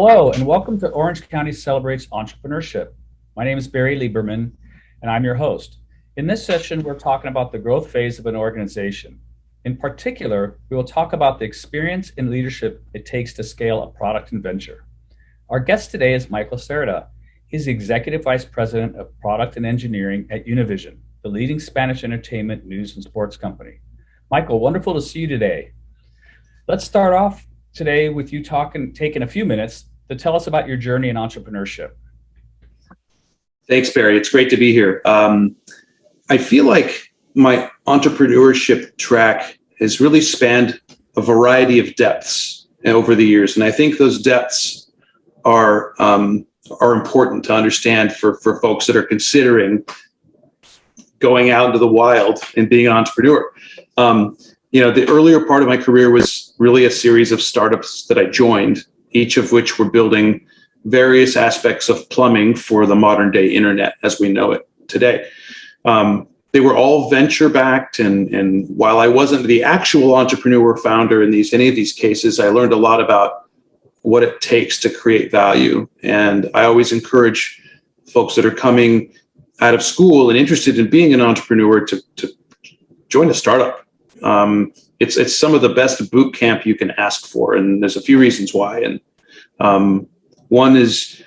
Hello, and welcome to Orange County Celebrates Entrepreneurship. My name is Barry Lieberman, and I'm your host. In this session, we're talking about the growth phase of an organization. In particular, we will talk about the experience and leadership it takes to scale a product and venture. Our guest today is Michael Cerda. He's the Executive Vice President of Product and Engineering at Univision, the leading Spanish entertainment, news, and sports company. Michael, wonderful to see you today. Let's start off today with you taking a few minutes to tell us about your journey in entrepreneurship. Thanks, Barry. It's great to be here. I feel like my entrepreneurship track has really spanned a variety of depths over the years, and I think those depths are important to understand for folks that are considering going out into the wild and being an entrepreneur. The earlier part of my career was really a series of startups that I joined, each of which were building various aspects of plumbing for the modern day internet as we know it today. They were all venture backed, and while I wasn't the actual entrepreneur founder in any of these cases, I learned a lot about what it takes to create value. And I always encourage folks that are coming out of school and interested in being an entrepreneur to join a startup. It's some of the best boot camp you can ask for, and there's a few reasons why. And one is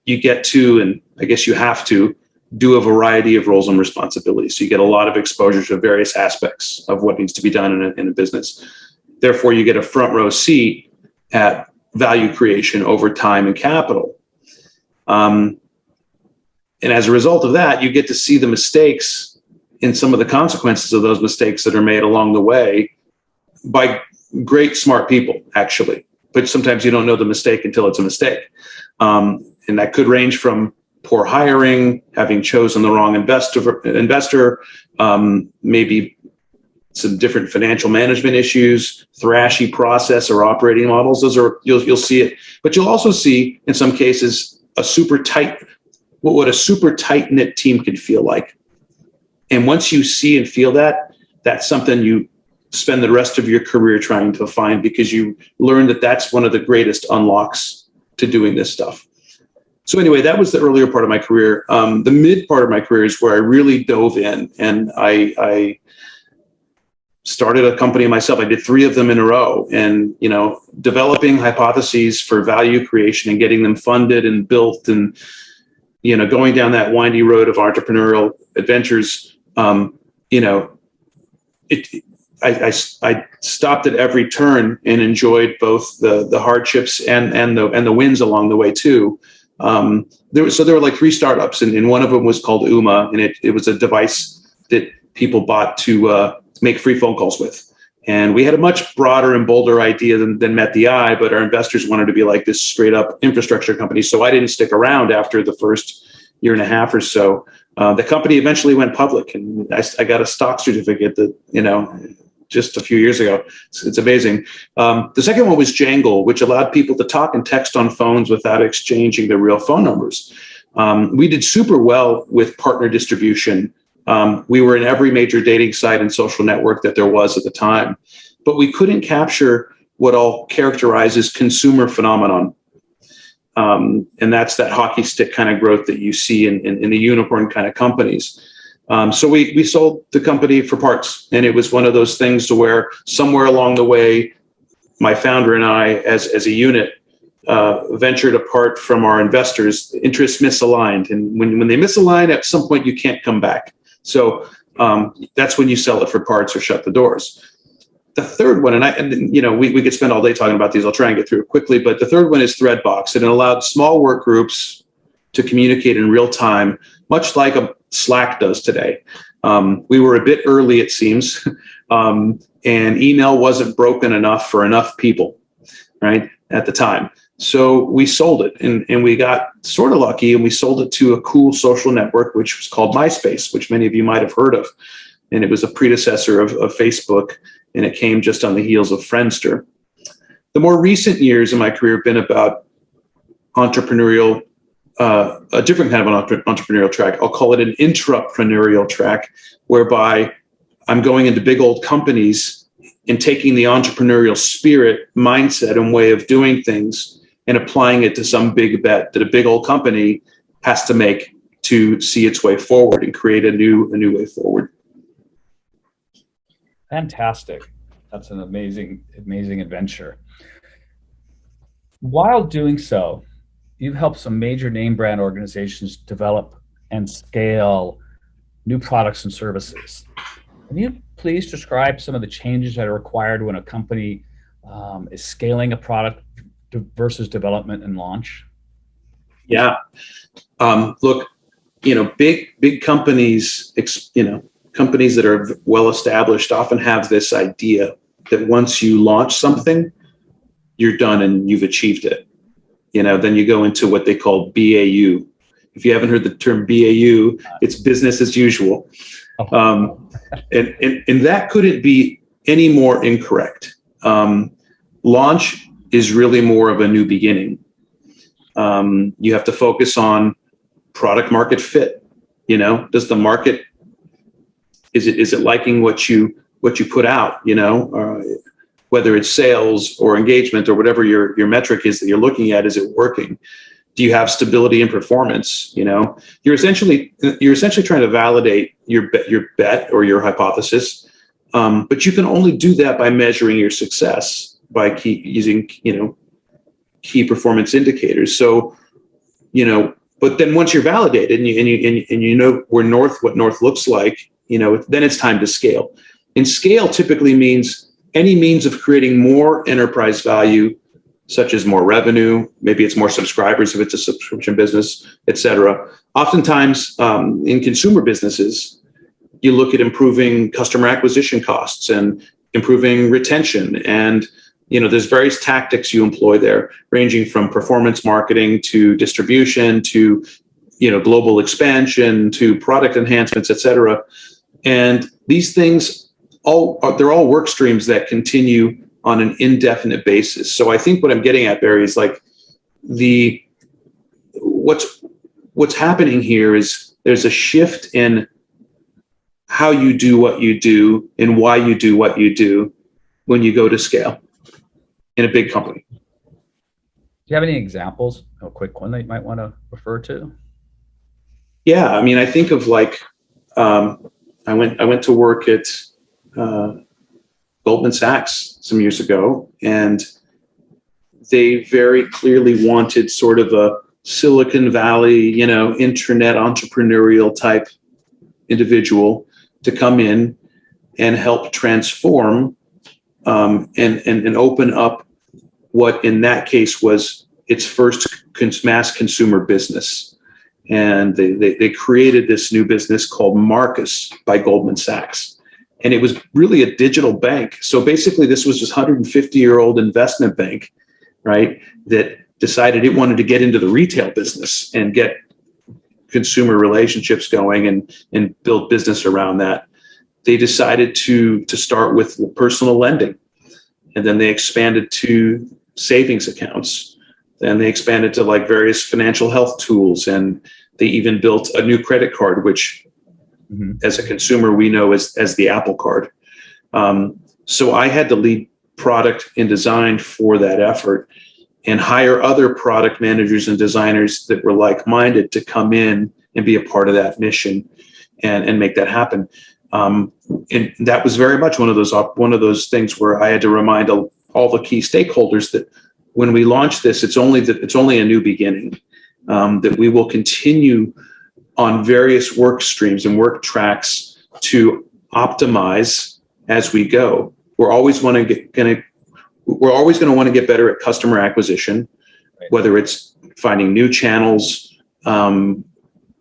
you get to, and I guess you have to, do a variety of roles and responsibilities. So you get a lot of exposure to various aspects of what needs to be done in a business. Therefore, you get a front row seat at value creation over time and capital. And as a result of that, you get to see the mistakes and some of the consequences of those mistakes that are made along the way by great, smart people, actually. But sometimes you don't know the mistake until it's a mistake. And that could range from poor hiring, having chosen the wrong investor, maybe some different financial management issues, thrashy process or operating models. Those are, you'll see it. But you'll also see, in some cases, what a super tight-knit team can feel like. And once you see and feel that, that's something you spend the rest of your career trying to find, because you learn that that's one of the greatest unlocks to doing this stuff. So anyway, that was the earlier part of my career. The mid part of my career is where I really dove in, and I started a company myself. I did 3 of them in a row, and developing hypotheses for value creation and getting them funded and built, and going down that windy road of entrepreneurial adventures. I stopped at every turn and enjoyed both the hardships and the wins along the way too. There were like 3 startups, and one of them was called UMA, and it was a device that people bought to make free phone calls with. And we had a much broader and bolder idea than met the eye, but our investors wanted to be like this straight up infrastructure company. So I didn't stick around after the first year and a half or so. The company eventually went public, and I got a stock certificate that, just a few years ago. It's amazing. The second one was Jangle, which allowed people to talk and text on phones without exchanging their real phone numbers. We did super well with partner distribution. We were in every major dating site and social network that there was at the time, but we couldn't capture what I'll characterize as consumer phenomenon. And that's that hockey stick kind of growth that you see in the unicorn kind of companies. So we sold the company for parts, and it was one of those things to where somewhere along the way, my founder and I, as a unit, ventured apart from our investors. Interests misaligned, and when they misalign, at some point you can't come back. So that's when you sell it for parts or shut the doors. The third one, we could spend all day talking about these. I'll try and get through it quickly, but the third one is Threadbox, and it allowed small work groups to communicate in real time, much like a Slack does today. We were a bit early, it seems, and email wasn't broken enough for enough people, right, at the time. So we sold it, and we got sort of lucky, and we sold it to a cool social network, which was called MySpace, which many of you might have heard of. And it was a predecessor of Facebook, and it came just on the heels of Friendster. The more recent years in my career have been about entrepreneurial, a different kind of an entrepreneurial track. I'll call it an intrapreneurial track, whereby I'm going into big old companies and taking the entrepreneurial spirit, mindset, and way of doing things and applying it to some big bet that a big old company has to make to see its way forward and create a new way forward. Fantastic. That's an amazing adventure. While doing so, you've helped some major name brand organizations develop and scale new products and services. Can you please describe some of the changes that are required when a company is scaling a product versus development and launch? Yeah. Look, big companies, companies that are well established often have this idea that once you launch something, you're done and you've achieved it. Then you go into what they call BAU. If you haven't heard the term BAU, it's business as usual. And that couldn't be any more incorrect. Launch is really more of a new beginning. You have to focus on product market fit. Does the market, is it liking what you put out? Whether it's sales or engagement or whatever your metric is that you're looking at, is it working? Do you have stability in performance? You're essentially trying to validate your bet or your hypothesis, but you can only do that by measuring your success by using key performance indicators. So, but then once you're validated and you know what north looks like, then it's time to scale. And scale typically means any means of creating more enterprise value, such as more revenue, maybe it's more subscribers if it's a subscription business, et cetera. Oftentimes in consumer businesses, you look at improving customer acquisition costs and improving retention. And, there's various tactics you employ there, ranging from performance marketing to distribution to, global expansion to product enhancements, et cetera. And these things, they're all work streams that continue on an indefinite basis. So I think what I'm getting at, Barry, is like what's happening here is there's a shift in how you do what you do and why you do what you do when you go to scale in a big company. Do you have any examples, a quick one that you might want to refer to? Yeah, I think of I went to work at Goldman Sachs some years ago, and they very clearly wanted sort of a Silicon Valley, internet entrepreneurial type individual to come in and help transform and open up what in that case was its first mass consumer business. And they created this new business called Marcus by Goldman Sachs. And it was really a digital bank. So basically this was this 150-year-old investment bank, right, that decided it wanted to get into the retail business and get consumer relationships going and build business around that. They decided to start with personal lending, and then they expanded to savings accounts. Then they expanded to various financial health tools, and they even built a new credit card, which as a consumer we know as the Apple Card. So I had to lead product and design for that effort and hire other product managers and designers that were like-minded to come in and be a part of that mission and make that happen. And that was very much one of those things where I had to remind all the key stakeholders that when we launch this, it's only a new beginning, that we will continue on various work streams and work tracks to optimize as we go. We're always going to want to get better at customer acquisition, right? Whether it's finding new channels.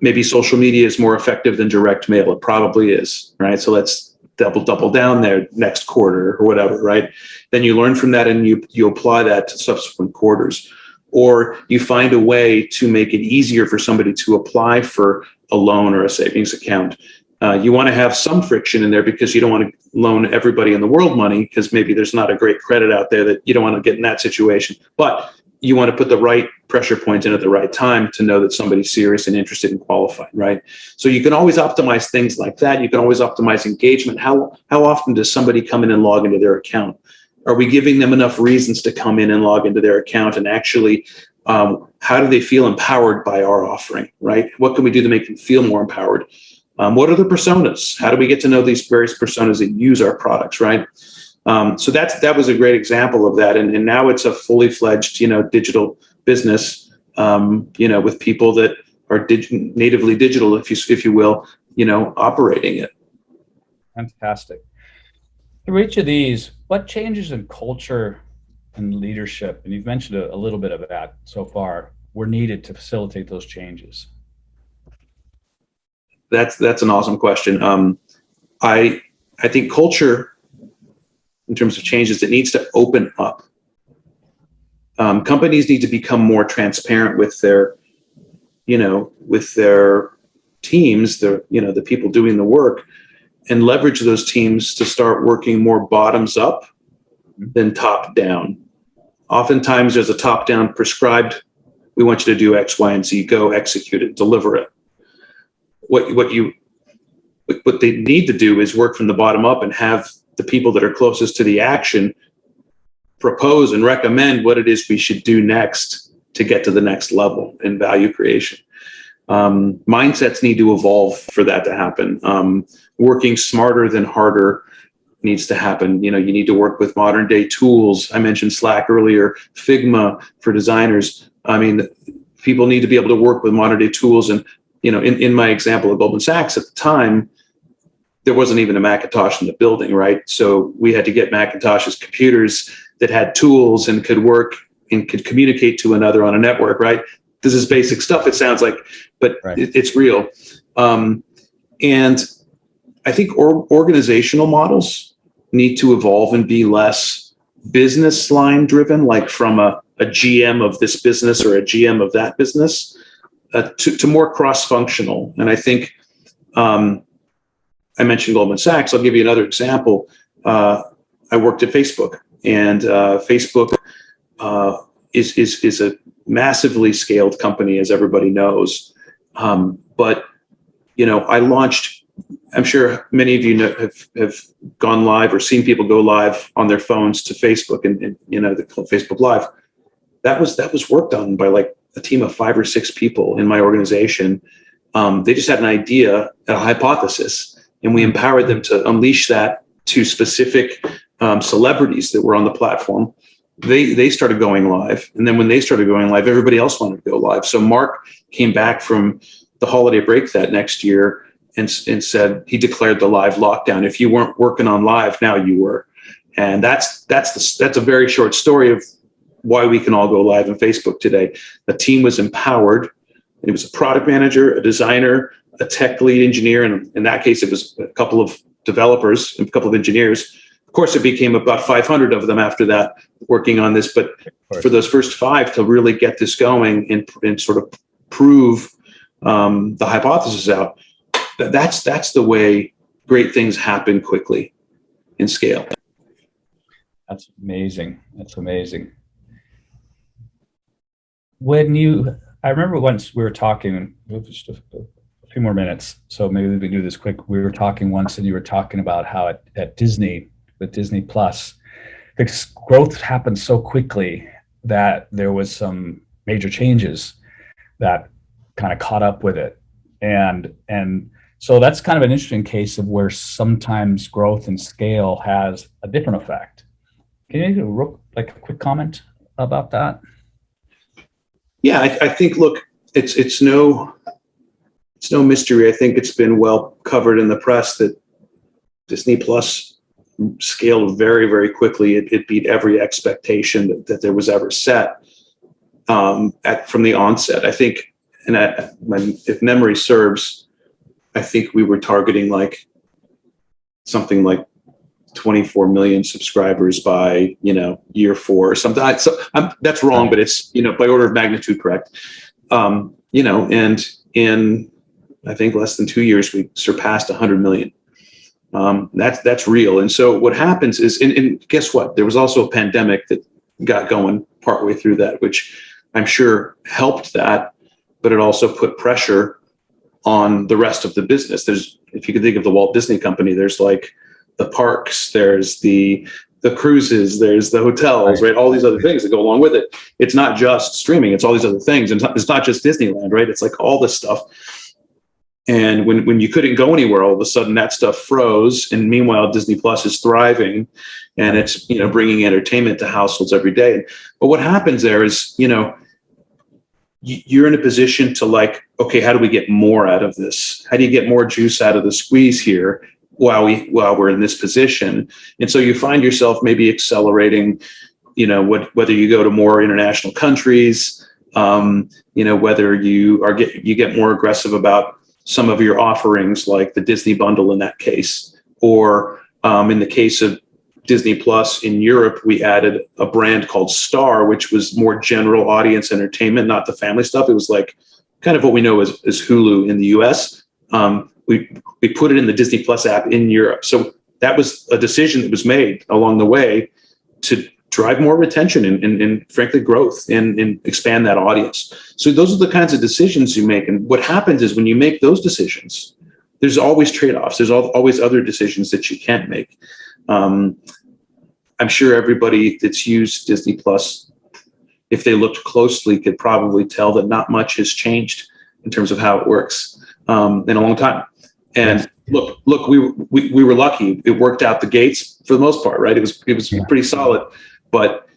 Maybe social media is more effective than direct mail. It probably is, right? So let's double down there next quarter or whatever, right? Then you learn from that and you apply that to subsequent quarters. Or you find a way to make it easier for somebody to apply for a loan or a savings account. You want to have some friction in there because you don't want to loan everybody in the world money because maybe there's not a great credit out there that you don't want to get in that situation. But you want to put the right pressure point in at the right time to know that somebody's serious and interested and qualified, right? So you can always optimize things like that. You can always optimize engagement. How often does somebody come in and log into their account? Are we giving them enough reasons to come in and log into their account? And actually, how do they feel empowered by our offering, right? What can we do to make them feel more empowered? What are the personas? How do we get to know these various personas that use our products, right? So that was a great example of that. And now it's a fully fledged, digital business, with people that are natively digital, if you will, operating it. Fantastic. Through each of these, what changes in culture and leadership, and you've mentioned a little bit of that so far, were needed to facilitate those changes? That's an awesome question. I think culture, in terms of changes, it needs to open up. Companies need to become more transparent with their teams, the people doing the work, and leverage those teams to start working more bottoms up than top down. Oftentimes there's a top down prescribed, we want you to do X, Y, and Z, go execute it, deliver it. What they need to do is work from the bottom up and have the people that are closest to the action propose and recommend what it is we should do next to get to the next level in value creation. Mindsets need to evolve for that to happen. Working smarter than harder needs to happen. You need to work with modern day tools. I mentioned Slack earlier, Figma for designers. I mean, people need to be able to work with modern day tools. And, in my example of Goldman Sachs at the time, there wasn't even a Macintosh in the building, right? So we had to get Macintoshes, computers that had tools and could work and could communicate to another on a network, right? This is basic stuff, it sounds like, but right. It's real. And I think organizational models need to evolve and be less business line driven, like from a GM of this business or a GM of that business, to more cross-functional. And I think I mentioned Goldman Sachs. I'll give you another example. I worked at Facebook, and Facebook is a massively scaled company, as everybody knows. But I launched. I'm sure many of you have gone live or seen people go live on their phones to Facebook and the Facebook Live. That was worked on by like a team of 5 or 6 people in my organization. They just had an idea, a hypothesis, and we empowered them to unleash that to specific celebrities that were on the platform. They started going live, and then when they started going live, everybody else wanted to go live. So Mark came back from the holiday break that next year and said he declared the live lockdown. If you weren't working on live, now you were. And that's a very short story of why we can all go live on Facebook today. The team was empowered, and it was a product manager, a designer, a tech lead engineer, and in that case, it was a couple of developers and a couple of engineers. Of course, it became about 500 of them after that working on this. But for those first 5 to really get this going and sort of prove the hypothesis out, that's the way great things happen quickly and scale. That's amazing. That's amazing. I remember once we were talking, just a few more minutes, so maybe we can do this quick. We were talking once, and you were talking about how at Disney, with Disney Plus, the growth happened so quickly that there was some major changes that kind of caught up with it. And so that's kind of an interesting case of where sometimes growth and scale has a different effect. Can you do a quick comment about that? Yeah, I think, look, it's no mystery. I think it's been well covered in the press that Disney Plus scaled very, very quickly. It beat every expectation that there was ever set from the onset. I think, and if memory serves, I think we were targeting like something like 24 million subscribers by year 4 or something. So that's wrong, but it's by order of magnitude correct. And in I think less than 2 years we surpassed 100 million. That's real. And so what happens is, and guess what? There was also a pandemic that got going partway through that, which I'm sure helped that, but it also put pressure on the rest of the business. If you could think of the Walt Disney Company, there's like the parks, there's the the cruises, there's the hotels, right? All these other things that go along with it. It's not just streaming, it's all these other things. And it's not just Disneyland, right? It's like all this stuff. And when you couldn't go anywhere, all of a sudden that stuff froze. And meanwhile, Disney Plus is thriving, and it's, bringing entertainment to households every day. But what happens there is, you're in a position to like, okay, how do we get more out of this? How do you get more juice out of the squeeze here while we're in this position? And so you find yourself maybe accelerating, whether you go to more international countries, whether you get more aggressive about some of your offerings, like the Disney bundle in that case, or in the case of Disney Plus in Europe, we added a brand called Star, which was more general audience entertainment, not the family stuff. It was like kind of what we know as Hulu in the US. We put it in the Disney Plus app in Europe. So that was a decision that was made along the way to drive more retention and frankly growth and expand that audience. So those are the kinds of decisions you make. And what happens is when you make those decisions, there's always trade-offs. There's always other decisions that you can't make. I'm sure everybody that's used Disney Plus, if they looked closely, could probably tell that not much has changed in terms of how it works in a long time. And look, we were lucky. It worked out the gates for the most part, right? It was pretty solid. But,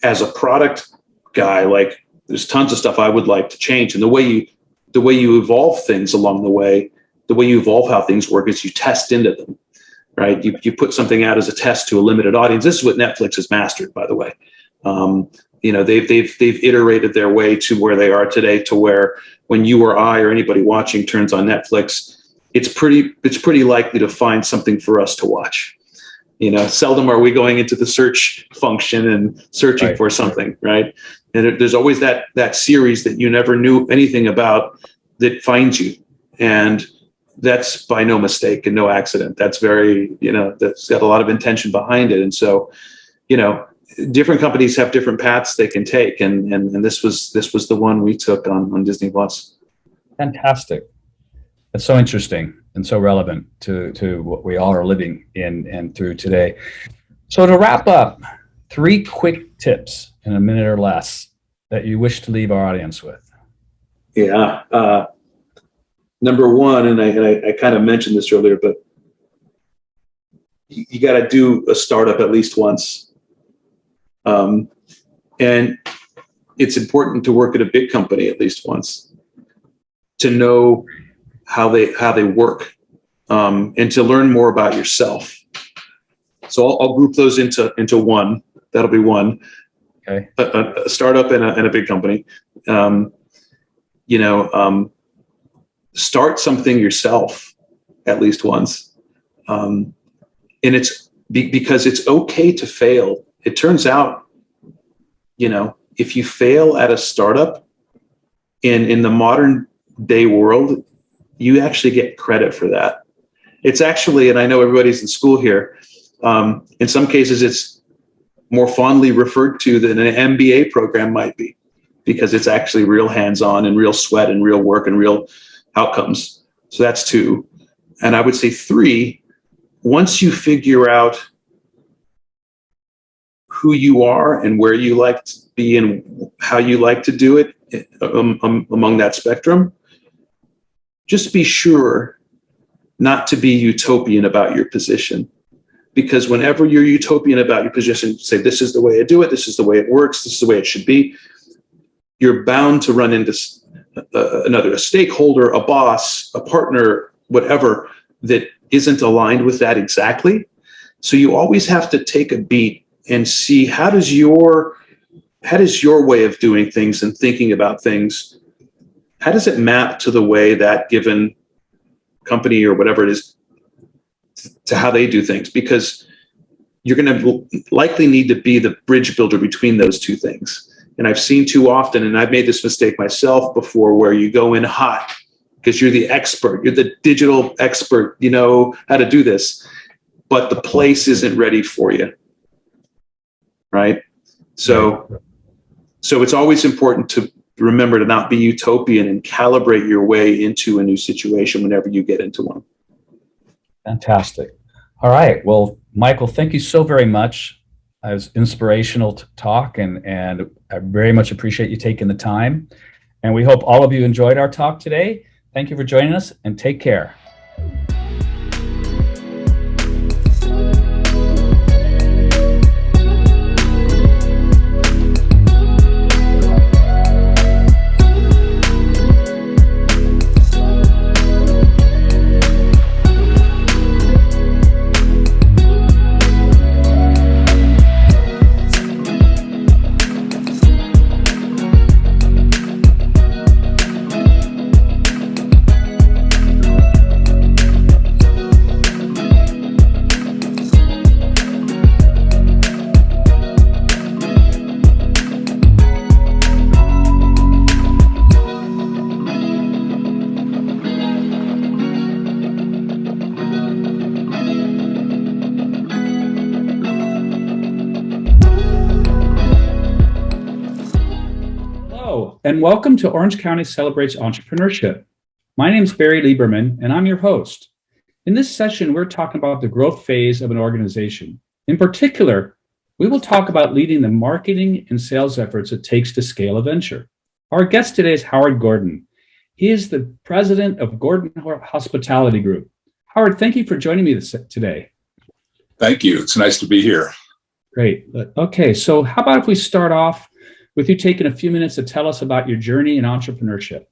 as a product guy, like there's tons of stuff I would like to change. And the way you evolve things along the way, the way you evolve how things work is you test into them, right? You put something out as a test to a limited audience. This is what Netflix has mastered, by the way. They've iterated their way to where they are today, to where when you or I or anybody watching turns on Netflix, it's pretty likely to find something for us to watch. Seldom are we going into the search function and searching for something, right? And there's always that series that you never knew anything about that finds you. And that's by no mistake and no accident. That's very, that's got a lot of intention behind it. And so, different companies have different paths they can take. And this was the one we took on Disney Plus. Fantastic. That's so interesting and so relevant to what we all are living in and through today. So to wrap up, 3 quick tips in a minute or less that you wish to leave our audience with. Yeah. Number one, and I kind of mentioned this earlier, but you got to do a startup at least once. And it's important to work at a big company at least once to know how they work, and to learn more about yourself. So I'll group those into one. That'll be one. Okay. A startup and a big company. Start something yourself at least once, and it's because it's okay to fail. It turns out, if you fail at a startup in the modern day world, you actually get credit for that. It's actually, and I know everybody's in school here, in some cases it's more fondly referred to than an MBA program might be, because it's actually real hands-on and real sweat and real work and real outcomes. So that's 2. And I would say 3, once you figure out who you are and where you like to be and how you like to do it among that spectrum, just be sure not to be utopian about your position. Because whenever you're utopian about your position, say, this is the way I do it, this is the way it works, this is the way it should be, you're bound to run into a stakeholder, a boss, a partner, whatever, that isn't aligned with that exactly. So you always have to take a beat and see how does your way of doing things and thinking about things, how does it map to the way that given company or whatever it is, to how they do things? Because you're going to likely need to be the bridge builder between those 2 things. And I've seen too often, and I've made this mistake myself before, where you go in hot because you're the expert, you're the digital expert, you know how to do this, but the place isn't ready for you, right? So it's always important to remember to not be utopian and calibrate your way into a new situation whenever you get into one. Fantastic. All right. Well, Michael, thank you so very much. It was inspirational to talk, and I very much appreciate you taking the time. And we hope all of you enjoyed our talk today. Thank you for joining us, and take care. And welcome to Orange County Celebrates Entrepreneurship. My name is Barry Lieberman, and I'm your host. In this session, we're talking about the growth phase of an organization. In particular, we will talk about leading the marketing and sales efforts it takes to scale a venture. Our guest today is Howard Gordon. He is the president of Gordon Hospitality Group. Howard, thank you for joining me today. Thank you. It's nice to be here. Great. Okay, so how about if we start off with you taking a few minutes to tell us about your journey in entrepreneurship?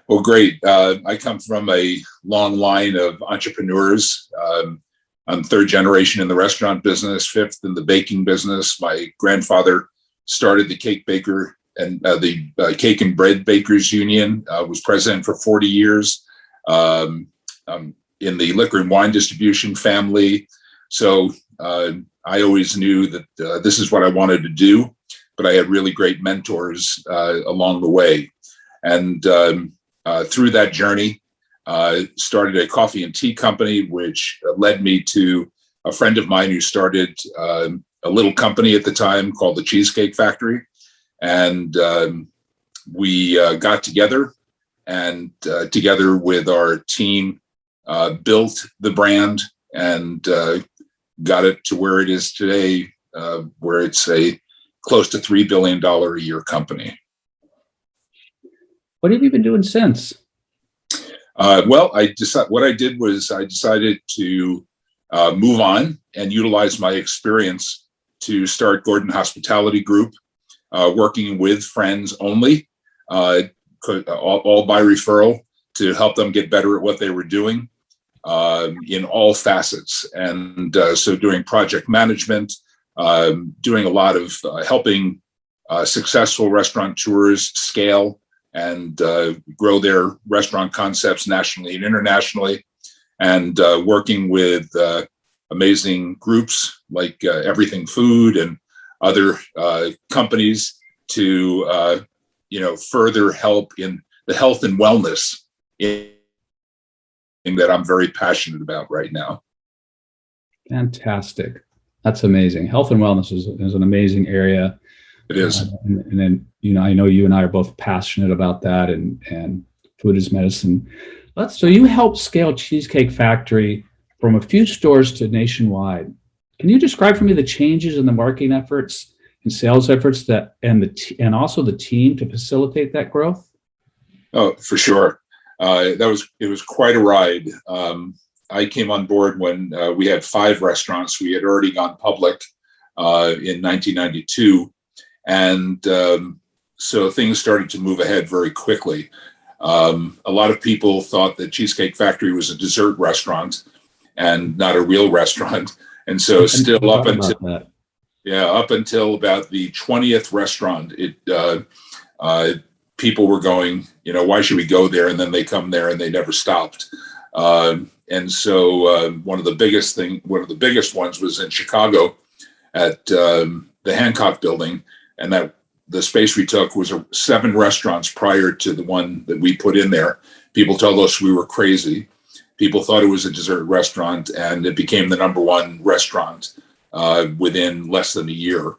Well, great. I come from a long line of entrepreneurs. I'm third generation in the restaurant business, fifth in the baking business. My grandfather started the cake baker and the Cake and Bread Bakers Union, was president for 40 years. I'm in the liquor and wine distribution family. So I always knew that this is what I wanted to do, but I had really great mentors along the way. And through that journey, started a coffee and tea company, which led me to a friend of mine who started a little company at the time called the Cheesecake Factory. And we got together and together with our team, built the brand and got it to where it is today, where it's a close to $3 billion a year company. What have you been doing since? Well, what I did was I decided to move on and utilize my experience to start Gordon Hospitality Group, working with friends only, all by referral, to help them get better at what they were doing in all facets. And so doing project management, doing a lot of helping successful restaurateurs scale and grow their restaurant concepts nationally and internationally, and working with amazing groups like Everything Food and other companies to further help in the health and wellness that I'm very passionate about right now. Fantastic. That's amazing. Health and wellness is an amazing area. It is. And then, I know you and I are both passionate about that, and food is medicine. So you helped scale Cheesecake Factory from a few stores to nationwide. Can you describe for me the changes in the marketing efforts and sales efforts and also the team to facilitate that growth? Oh, for sure. It was quite a ride. I came on board when we had 5 restaurants. We had already gone public in 1992. And so things started to move ahead very quickly. A lot of people thought that Cheesecake Factory was a dessert restaurant and not a real restaurant. And so up until about the 20th restaurant, people were going, why should we go there? And then they come there and they never stopped. And so one of the biggest ones was in Chicago at the Hancock Building, and that the space we took was 7 restaurants prior to the one that we put in there. People told us we were crazy. People thought it was a dessert restaurant, and it became the #1 restaurant within less than a year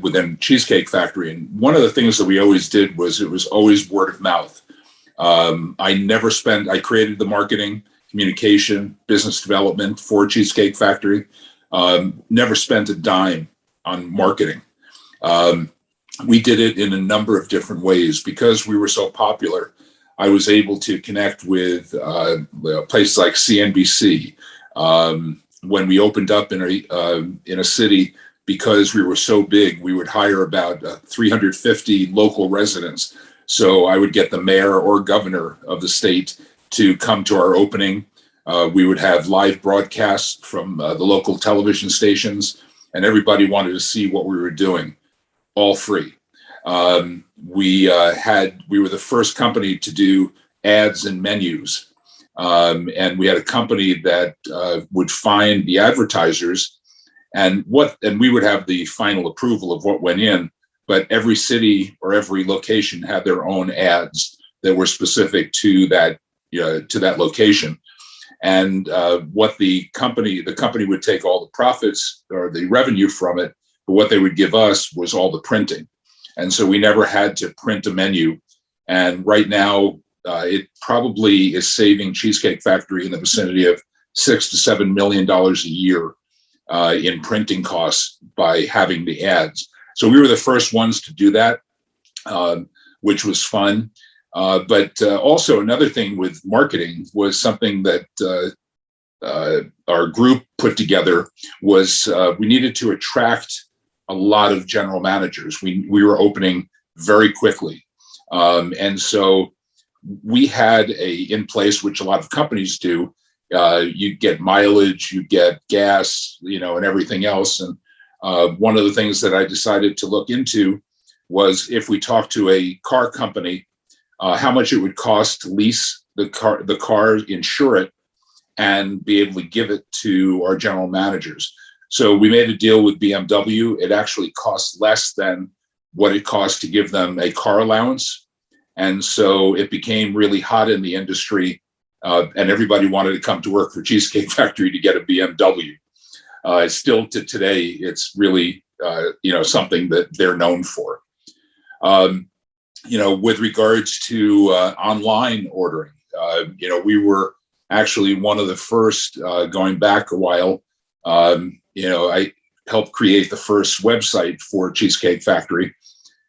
within Cheesecake Factory. And one of the things that we always did was it was always word of mouth. I created the marketing. communication, business development for Cheesecake Factory. Never spent a dime on marketing. We did it in a number of different ways. Because we were so popular, I was able to connect with places like CNBC. When we opened up in a city, because we were so big, we would hire about 350 local residents. So I would get the mayor or governor of the state to come to our opening. We would have live broadcasts from the local television stations, and everybody wanted to see what we were doing, all free. We were the first company to do ads and menus. And we had a company that would find the advertisers and we would have the final approval of what went in, but every city or every location had their own ads that were specific to that location. And the company would take all the profits or the revenue from it, but what they would give us was all the printing. And so we never had to print a menu. And right now, it probably is saving Cheesecake Factory in the vicinity of $6 to $7 million a year in printing costs by having the ads. So we were the first ones to do that, which was fun. But also another thing with marketing was something that our group put together was we needed to attract a lot of general managers. We were opening very quickly. And so we had in place, which a lot of companies do, you get mileage, you get gas, and everything else. And one of the things that I decided to look into was if we talked to a car company, how much it would cost to lease the car, insure it, and be able to give it to our general managers. So we made a deal with BMW. It actually cost less than what it cost to give them a car allowance. And so it became really hot in the industry, and everybody wanted to come to work for Cheesecake Factory to get a BMW. Still to today, it's really something that they're known for. With regards to online ordering, we were actually one of the first going back a while. I helped create the first website for Cheesecake Factory.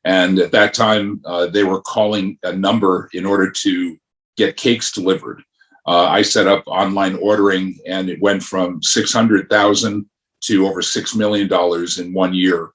And at that time, they were calling a number in order to get cakes delivered. I set up online ordering, and it went from $600,000 to over $6 million in 1 year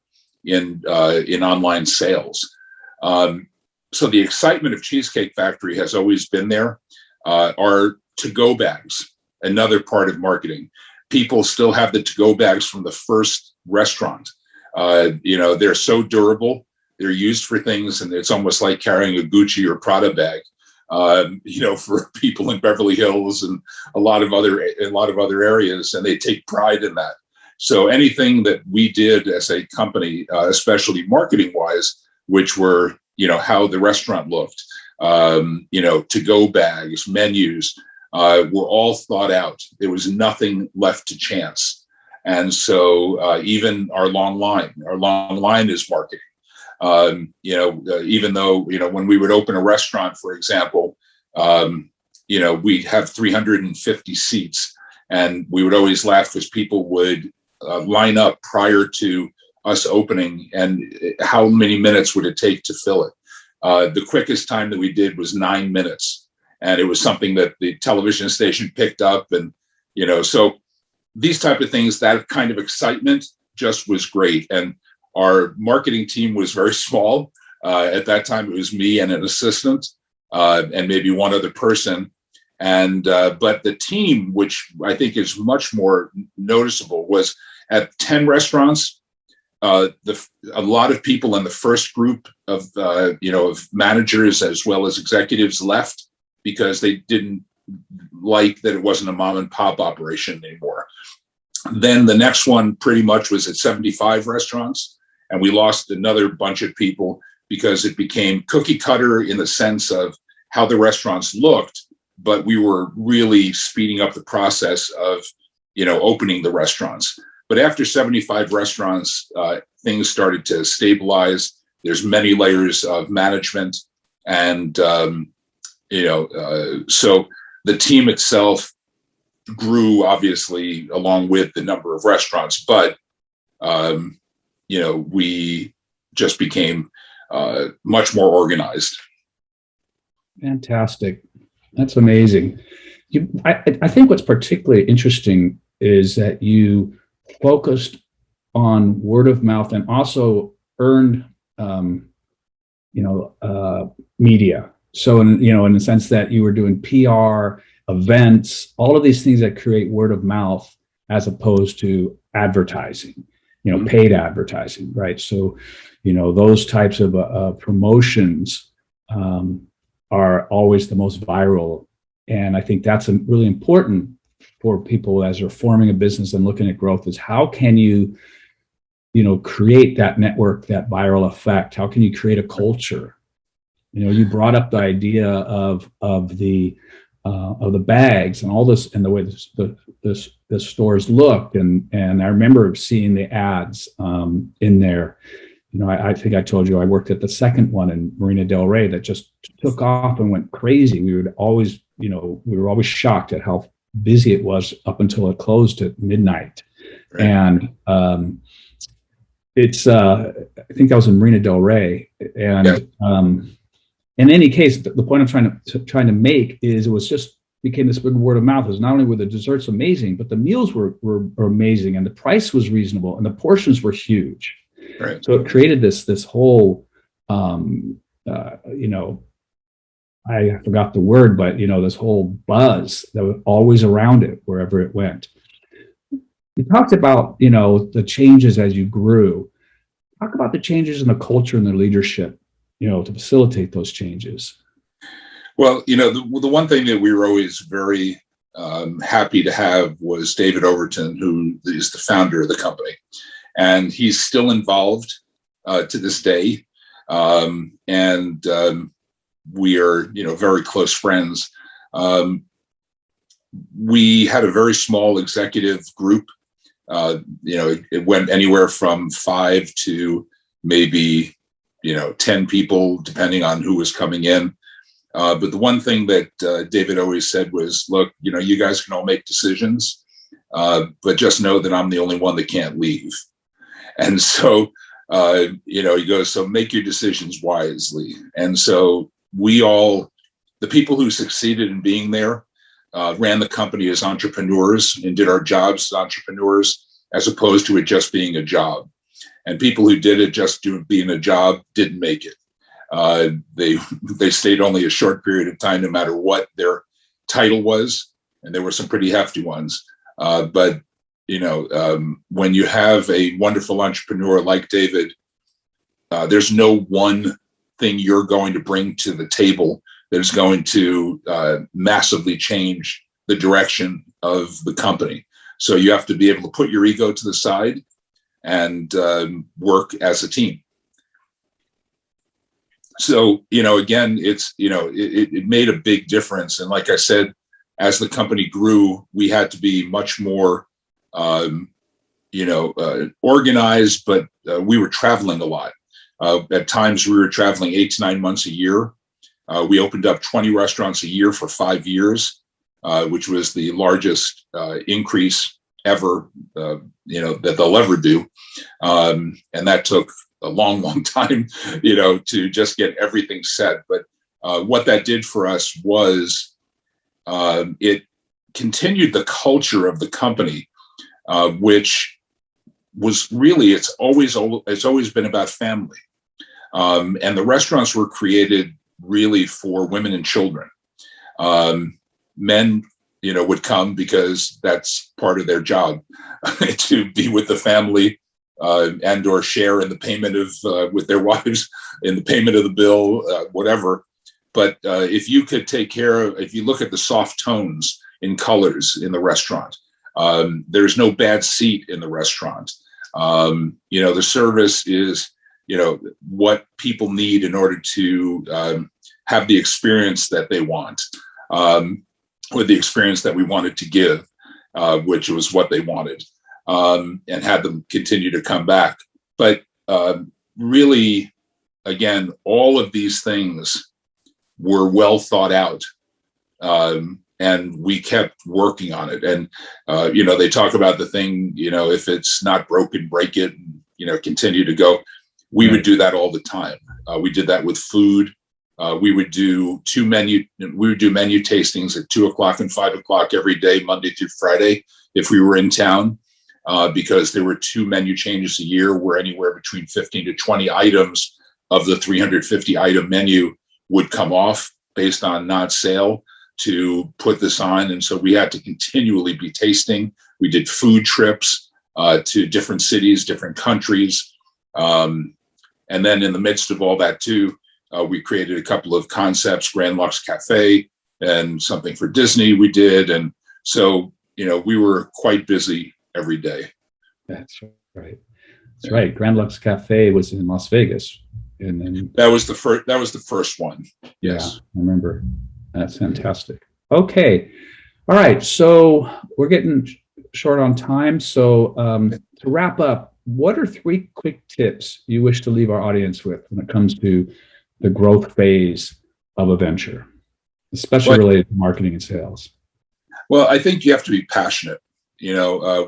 in online sales. So the excitement of Cheesecake Factory has always been there. Our to-go bags, another part of marketing. People still have the to-go bags from the first restaurant. They're so durable. They're used for things, and it's almost like carrying a Gucci or Prada bag, for people in Beverly Hills and a lot of other areas, and they take pride in that. So anything that we did as a company, especially marketing-wise, which were, how the restaurant looked, to-go bags, menus, were all thought out. There was nothing left to chance. And so even our long line is marketing. Even though, when we would open a restaurant, for example, we'd have 350 seats, and we would always laugh because people would line up prior to us opening, and how many minutes would it take to fill it? The quickest time that we did was 9 minutes, and it was something that the television station picked up. And, so these type of things, that kind of excitement just was great. And our marketing team was very small. At that time, it was me and an assistant, and maybe one other person. And but the team, which I think is much more noticeable, was at 10 restaurants. A lot of people in the first group of of managers as well as executives left because they didn't like that it wasn't a mom and pop operation anymore. Then the next one pretty much was at 75 restaurants. And we lost another bunch of people because it became cookie cutter in the sense of how the restaurants looked, but we were really speeding up the process of, opening the restaurants. But after 75 restaurants, things started to stabilize. There's many layers of management, and so the team itself grew obviously along with the number of restaurants, but we just became much more organized. Fantastic. That's amazing. I think what's particularly interesting is that you focused on word of mouth and also earned, media. So, in the sense that you were doing PR, events, all of these things that create word of mouth as opposed to advertising, paid advertising, right? So, those types of promotions are always the most viral. And I think that's really important for people as they're forming a business and looking at growth is how can you, create that network, that viral effect? How can you create a culture? You brought up the idea of the bags and all this and the way the stores looked. And I remember seeing the ads in there. I think I told you I worked at the second one in Marina Del Rey that just took off and went crazy. We were always shocked at how busy it was up until it closed at midnight. Right. And it's I think that was in Marina Del Rey. And in any case, the point I'm trying to make is it was just became this big word of mouth. It was not only were the desserts amazing, but the meals were amazing, and the price was reasonable, and the portions were huge. Right. So it created this whole, I forgot the word, but this whole buzz that was always around it wherever it went. You talked about the changes as you grew. Talk about the changes in the culture and the leadership, to facilitate those changes. Well, the one thing that we were always very happy to have was David Overton, who is the founder of the company. And he's still involved to this day. And we are, very close friends. We had a very small executive group. It went anywhere from 5 to maybe, 10 people, depending on who was coming in. But the one thing that David always said was, look, you guys can all make decisions, but just know that I'm the only one that can't leave. And so, he goes, so make your decisions wisely. And so the people who succeeded in being there, ran the company as entrepreneurs and did our jobs as entrepreneurs, as opposed to it just being a job. And people who did it just being a job didn't make it. They stayed only a short period of time, no matter what their title was. And there were some pretty hefty ones. But when you have a wonderful entrepreneur like David, there's no one thing you're going to bring to the table that is going to massively change the direction of the company. So you have to be able to put your ego to the side and work as a team. So, again, it's, it made a big difference. And like I said, as the company grew, we had to be much more organized, but we were traveling a lot. At times we were traveling 8 to 9 months a year. We opened up 20 restaurants a year for 5 years, which was the largest increase ever, that they'll ever do. And that took a long, long time, to just get everything set. But what that did for us was it continued the culture of the company, which was really, it's always been about family. And the restaurants were created really for women and children. Men, would come because that's part of their job, to be with the family and or share in the payment of with their wives in the payment of the bill, whatever. But if you could if you look at the soft tones in colors in the restaurant, there's no bad seat in the restaurant. The service is, what people need in order to have the experience that they want, or the experience that we wanted to give, which was what they wanted, and had them continue to come back. But really, again, all of these things were well thought out. And we kept working on it. And, they talk about the thing, if it's not broken, break it, and, continue to go. We would do that all the time. We did that with food. We would do menu tastings at 2:00 and 5:00 every day, Monday through Friday, if we were in town, because there were 2 menu changes a year where anywhere between 15 to 20 items of the 350 item menu would come off based on not sale to put this on. And so we had to continually be tasting. We did food trips to different cities, different countries. And then in the midst of all that too, we created a couple of concepts, Grand Lux Cafe and something for Disney we did. And so, we were quite busy every day. That's right. That's right. Grand Lux Cafe was in Las Vegas. And then that was the first one. Yes. I remember. That's fantastic. Okay. All right. So we're getting short on time. So to wrap up, what are 3 quick tips you wish to leave our audience with when it comes to the growth phase of a venture, especially related to marketing and sales? Well, I think you have to be passionate,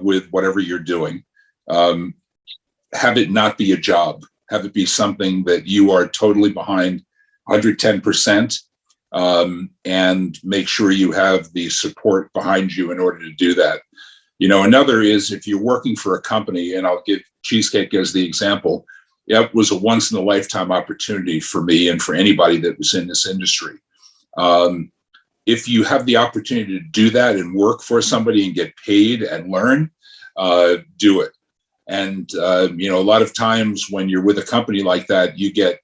with whatever you're doing. Have it not be a job. Have it be something that you are totally behind 110%. And make sure you have the support behind you in order to do that. Another is if you're working for a company, and I'll give Cheesecake as the example, it was a once in a lifetime opportunity for me and for anybody that was in this industry. If you have the opportunity to do that and work for somebody and get paid and learn, do it. And, a lot of times when you're with a company like that, you get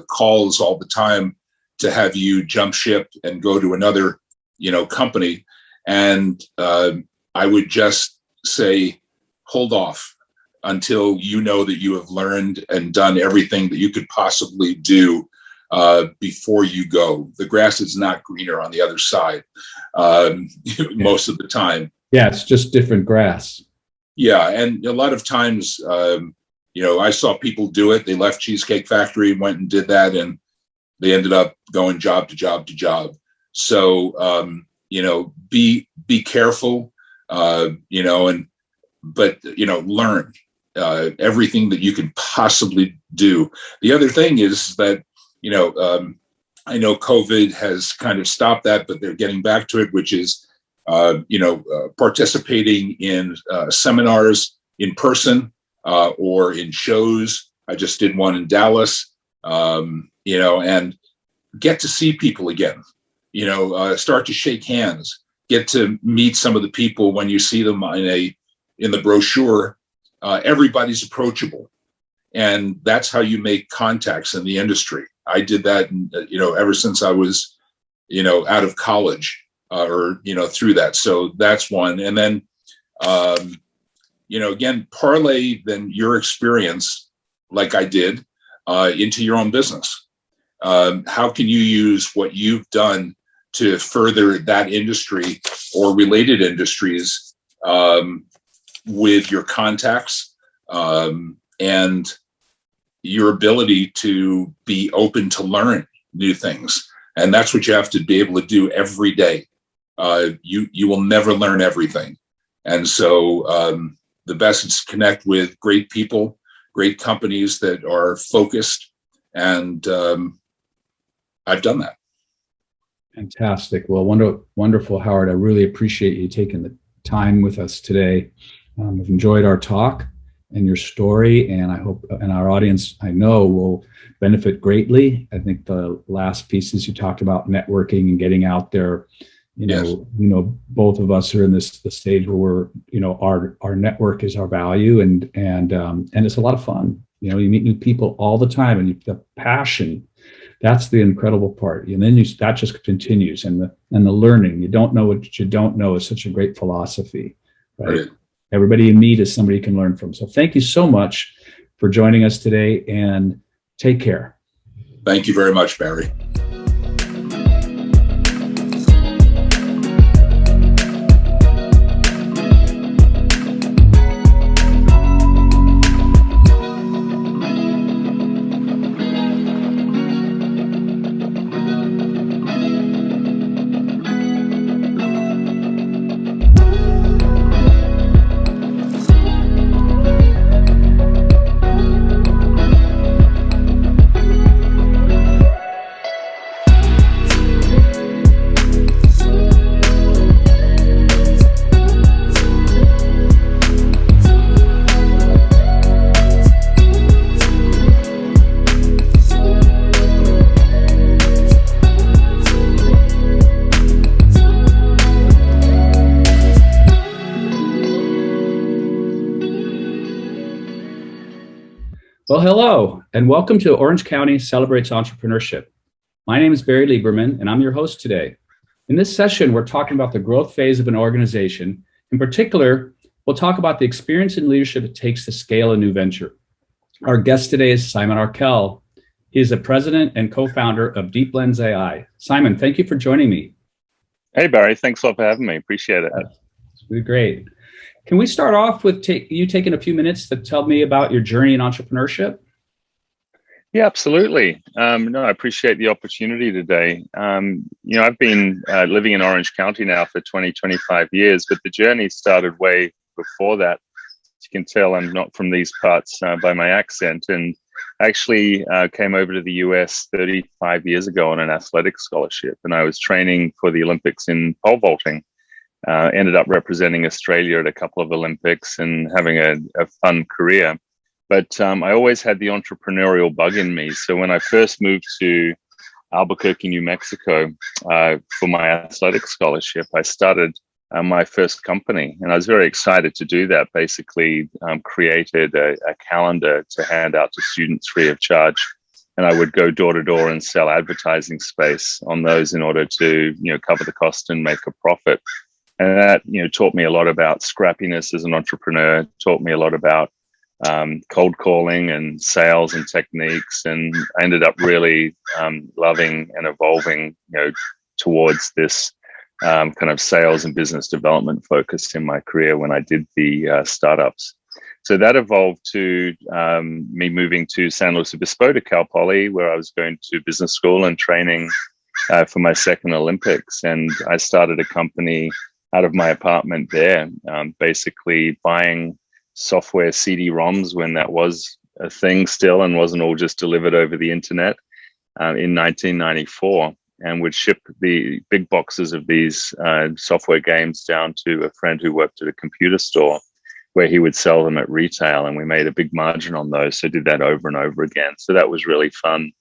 calls all the time to have you jump ship and go to another, company. And I would just say, hold off until you know that you have learned and done everything that you could possibly do before you go. The grass is not greener on the other side most of the time. Yeah, it's just different grass. Yeah, and a lot of times, I saw people do it. They left Cheesecake Factory, went and did that, and they ended up going job to job to job. So, be careful, but learn everything that you can possibly do. The other thing is that, I know COVID has kind of stopped that, but they're getting back to it, which is, participating in seminars in person or in shows. I just did one in Dallas, and get to see people again, start to shake hands, get to meet some of the people when you see them in the brochure. Everybody's approachable. And that's how you make contacts in the industry. I did that, ever since I was, out of college. Or through that. So that's one. And then, again, parlay then your experience, like I did, into your own business. How can you use what you've done to further that industry or related industries with your contacts and your ability to be open to learn new things? And that's what you have to be able to do every day. You will never learn everything. And so the best is to connect with great people, great companies that are focused. And I've done that. Fantastic. Well, wonderful, Howard. I really appreciate you taking the time with us today. I've enjoyed our talk and your story, and I hope, and our audience, I know, will benefit greatly. I think the last pieces you talked about, networking and getting out there. Yes. Both of us are in the stage where we're, our network is our value, and it's a lot of fun. You meet new people all the time, and the passion, that's the incredible part. And then that just continues, and the learning. You don't know what you don't know is such a great philosophy, right? Everybody you meet is somebody you can learn from. So thank you so much for joining us today, and take care. Thank you very much, Barry. Well, hello, and welcome to Orange County Celebrates Entrepreneurship. My name is Barry Lieberman, and I'm your host today. In this session, we're talking about the growth phase of an organization. In particular, we'll talk about the experience and leadership it takes to scale a new venture. Our guest today is Simon Arkell. He is the president and co-founder of Deep Lens AI. Simon, thank you for joining me. Hey, Barry, thanks a lot for having me. Appreciate it. It's really great. Can we start off with you taking a few minutes to tell me about your journey in entrepreneurship? Yeah, absolutely. No, I appreciate the opportunity today. I've been living in Orange County now for 25 years, but the journey started way before that. As you can tell, I'm not from these parts by my accent, and actually came over to the US 35 years ago on an athletic scholarship, and I was training for the Olympics in pole vaulting. Ended up representing Australia at a couple of Olympics and having a fun career. But I always had the entrepreneurial bug in me. So when I first moved to Albuquerque, New Mexico, for my athletic scholarship, I started my first company. And I was very excited to do that. Basically, created a calendar to hand out to students free of charge. And I would go door to door and sell advertising space on those in order to, cover the cost and make a profit. And that, taught me a lot about scrappiness as an entrepreneur, taught me a lot about cold calling and sales and techniques. And I ended up really loving and evolving, towards this kind of sales and business development focus in my career when I did the startups. So that evolved to me moving to San Luis Obispo to Cal Poly, where I was going to business school and training for my second Olympics. And I started a company out of my apartment there, basically buying software CD-ROMs when that was a thing still and wasn't all just delivered over the internet in 1994, and would ship the big boxes of these software games down to a friend who worked at a computer store where he would sell them at retail, and we made a big margin on those. So I did that over and over again. So that was really fun.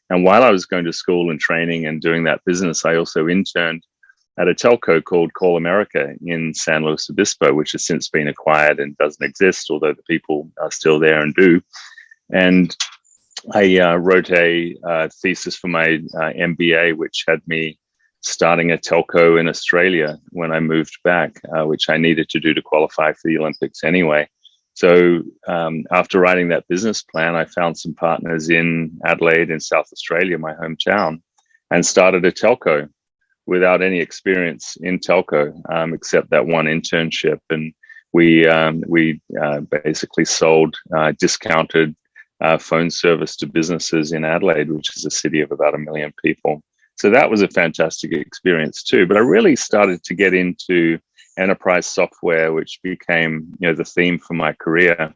And while I was going to school and training and doing that business, I also interned at a telco called Call America in San Luis Obispo, which has since been acquired and doesn't exist, although the people are still there and do. And I wrote a thesis for my MBA, which had me starting a telco in Australia when I moved back, which I needed to do to qualify for the Olympics anyway. So after writing that business plan, I found some partners in Adelaide in South Australia, my hometown, and started a telco without any experience in telco, except that one internship. And we basically sold discounted phone service to businesses in Adelaide, which is a city of about 1 million people. So that was a fantastic experience too. But I really started to get into enterprise software, which became the theme for my career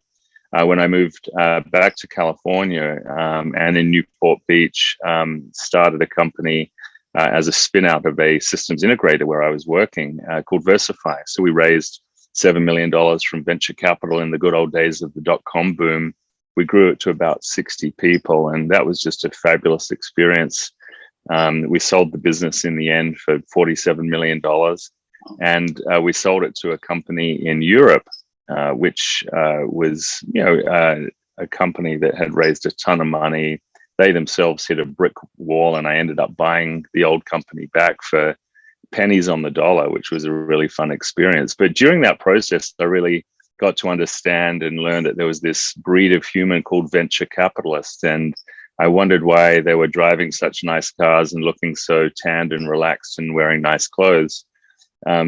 when I moved back to California, and in Newport Beach, started a company as a spin out of a systems integrator where I was working called Versify. So we raised $7 million from venture capital in the good old days of the dot-com boom. We grew it to about 60 people, and that was just a fabulous experience. We sold the business in the end for $47 million, and we sold it to a company in Europe, which was, a company that had raised a ton of money. They themselves hit a brick wall, and I ended up buying the old company back for pennies on the dollar, which was a really fun experience. But during that process, I really got to understand and learn that there was this breed of human called venture capitalists. And I wondered why they were driving such nice cars and looking so tanned and relaxed and wearing nice clothes.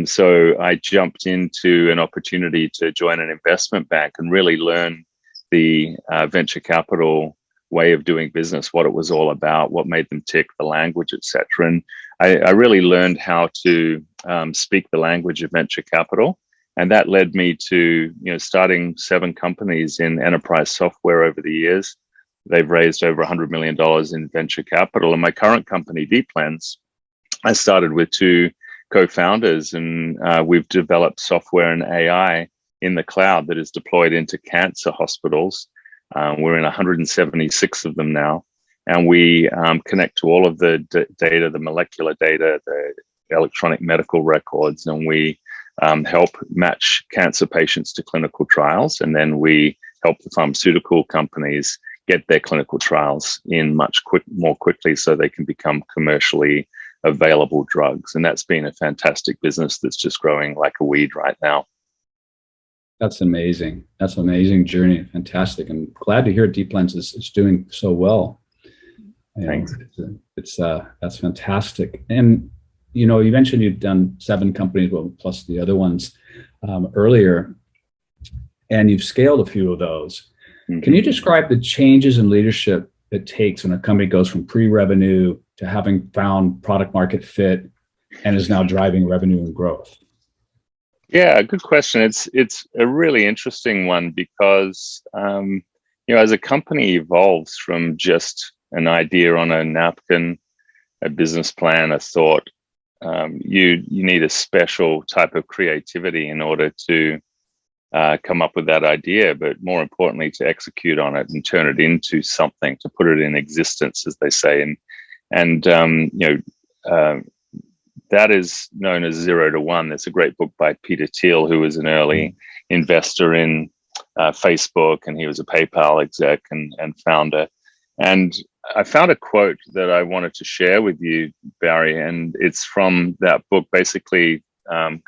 So I jumped into an opportunity to join an investment bank and really learn the venture capital way of doing business, what it was all about, what made them tick, the language, etc. And I really learned how to speak the language of venture capital. And that led me to starting 7 companies in enterprise software over the years. They've raised over $100 million in venture capital. And my current company, Deep Lens, I started with 2 co-founders, and we've developed software and AI in the cloud that is deployed into cancer hospitals. We're in 176 of them now, and we connect to all of the data, the molecular data, the electronic medical records, and we help match cancer patients to clinical trials. And then we help the pharmaceutical companies get their clinical trials in more quickly so they can become commercially available drugs. And that's been a fantastic business that's just growing like a weed right now. That's amazing. That's an amazing journey. Fantastic. I'm glad to hear Deep Lens is doing so well. Thanks. That's fantastic. And, you mentioned you've done 7 companies, well, plus the other ones earlier, and you've scaled a few of those. Mm-hmm. Can you describe the changes in leadership it takes when a company goes from pre-revenue to having found product market fit and is now driving revenue and growth? Yeah, good question. It's a really interesting one because as a company evolves from just an idea on a napkin, a business plan, a thought, you need a special type of creativity in order to come up with that idea, but more importantly, to execute on it and turn it into something, to put it in existence, as they say. And that is known as 0 to 1. There's a great book by Peter Thiel, who was an early investor in Facebook, and he was a PayPal exec and founder. And I found a quote that I wanted to share with you, Barry, and it's from that book. Basically,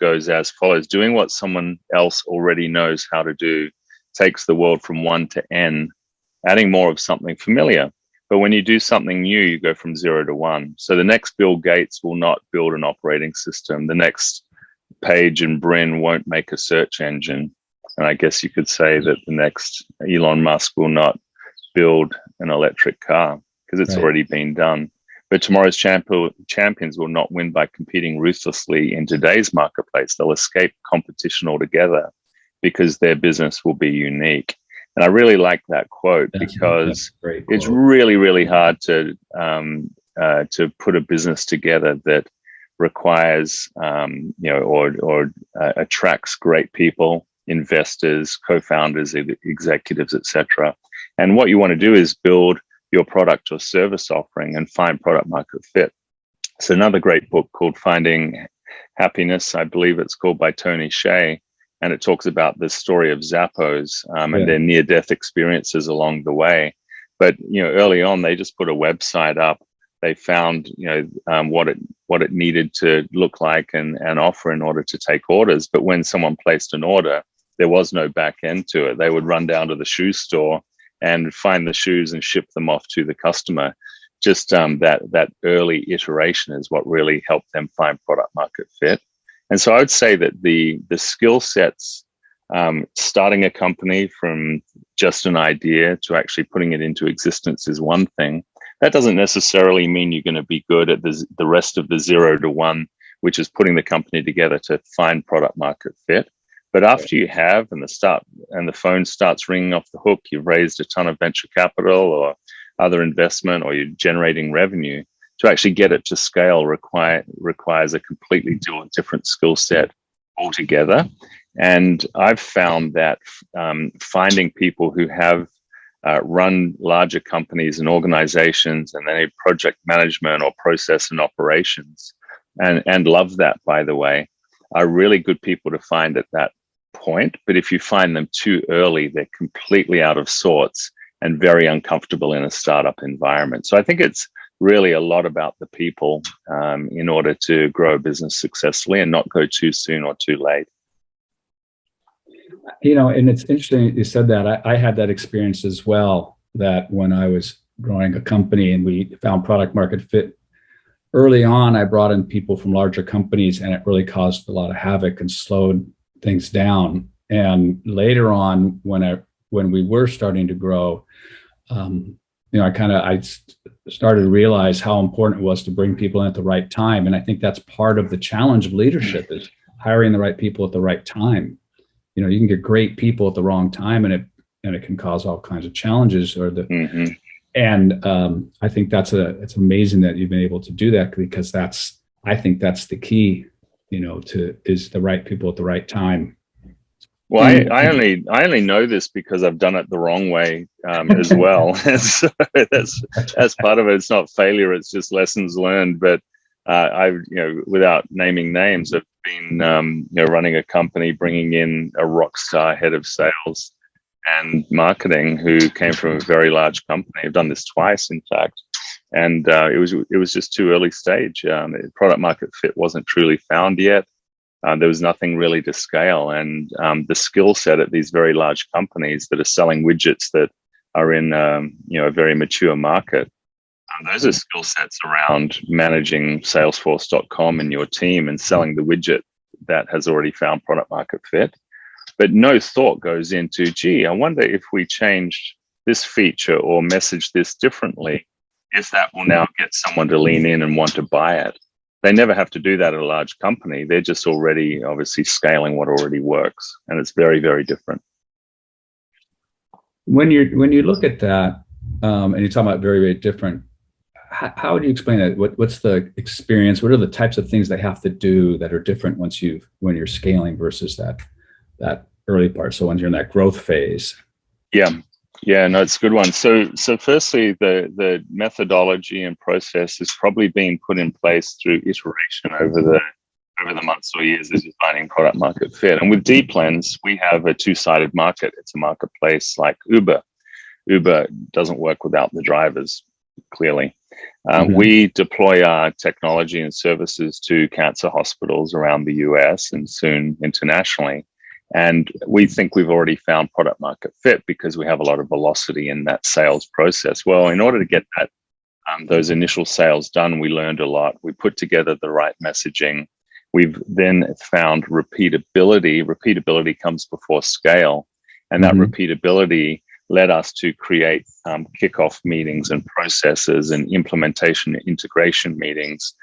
goes as follows: doing what someone else already knows how to do takes the world from 1 to N, adding more of something familiar. But when you do something new, you go from 0 to 1. So the next Bill Gates will not build an operating system. The next Page and Brin won't make a search engine. And I guess you could say that the next Elon Musk will not build an electric car because it's already been done. But tomorrow's champions will not win by competing ruthlessly in today's marketplace. They'll escape competition altogether because their business will be unique. And I really like that quote because it's really, really hard to put a business together that requires, or attracts great people, investors, co-founders, executives, etc. And what you want to do is build your product or service offering and find product market fit. So another great book called Finding Happiness, I believe it's called, by Tony Hsieh, and it talks about the story of Zappos and their near-death experiences along the way. But early on, they just put a website up. They found what it needed to look like and offer in order to take orders. But when someone placed an order, there was no back end to it. They would run down to the shoe store and find the shoes and ship them off to the customer. Just that early iteration is what really helped them find product market fit. And so I would say that the skill sets, starting a company from just an idea to actually putting it into existence is one thing. That doesn't necessarily mean you're going to be good at the rest of the 0 to 1, which is putting the company together to find product market fit. But after you have, and the phone starts ringing off the hook, you've raised a ton of venture capital or other investment, or you're generating revenue, to actually get it to scale requires a completely different skill set altogether. And I've found that finding people who have run larger companies and organizations, and they need project management or process and operations, and love that, by the way, are really good people to find at that point. But if you find them too early, they're completely out of sorts and very uncomfortable in a startup environment. So I think it's really a lot about the people in order to grow a business successfully and not go too soon or too late. And it's interesting you said that. I had that experience as well, that when I was growing a company and we found product market fit, early on, I brought in people from larger companies, and it really caused a lot of havoc and slowed things down. And later on, when we were starting to grow, I started to realize how important it was to bring people in at the right time. And I think that's part of the challenge of leadership, is hiring the right people at the right time. You can get great people at the wrong time, and it can cause all kinds of challenges. And I think it's amazing that you've been able to do that, because I think that's the key, is the right people at the right time. Well, I only know this because I've done it the wrong way as well. So that's part of it. It's not failure; it's just lessons learned. But I've, without naming names, I've been running a company, bringing in a rock star head of sales, and marketing who came from a very large company. I've done this twice, in fact, and it was just too early stage. Product market fit wasn't truly found yet. There was nothing really to scale, and the skill set at these very large companies that are selling widgets that are in a very mature market. Those are skill sets around managing Salesforce.com and your team and selling the widget that has already found product market fit. But no thought goes into, gee, I wonder if we changed this feature or message this differently, if that will now get someone to lean in and want to buy it. They never have to do that at a large company. They're just already obviously scaling what already works. And it's very, very different. When you look at that, and you're talking about very, very different, how would you explain it? What's the experience? What are the types of things they have to do that are different when you're scaling versus that early part? So when you're in that growth phase. Yeah, no, it's a good one. So firstly, the methodology and process is probably being put in place through iteration over the months or years as you're finding product market fit. And with Deep Lens, we have a two-sided market. It's a marketplace like Uber. Uber doesn't work without the drivers, clearly. We deploy our technology and services to cancer hospitals around the US and soon internationally. And we think we've already found product market fit because we have a lot of velocity in that sales process. Well, in order to get those initial sales done, we learned a lot. We put together the right messaging. We've then found repeatability. Repeatability comes before scale. And that repeatability led us to create kickoff meetings and processes and implementation and integration meetings,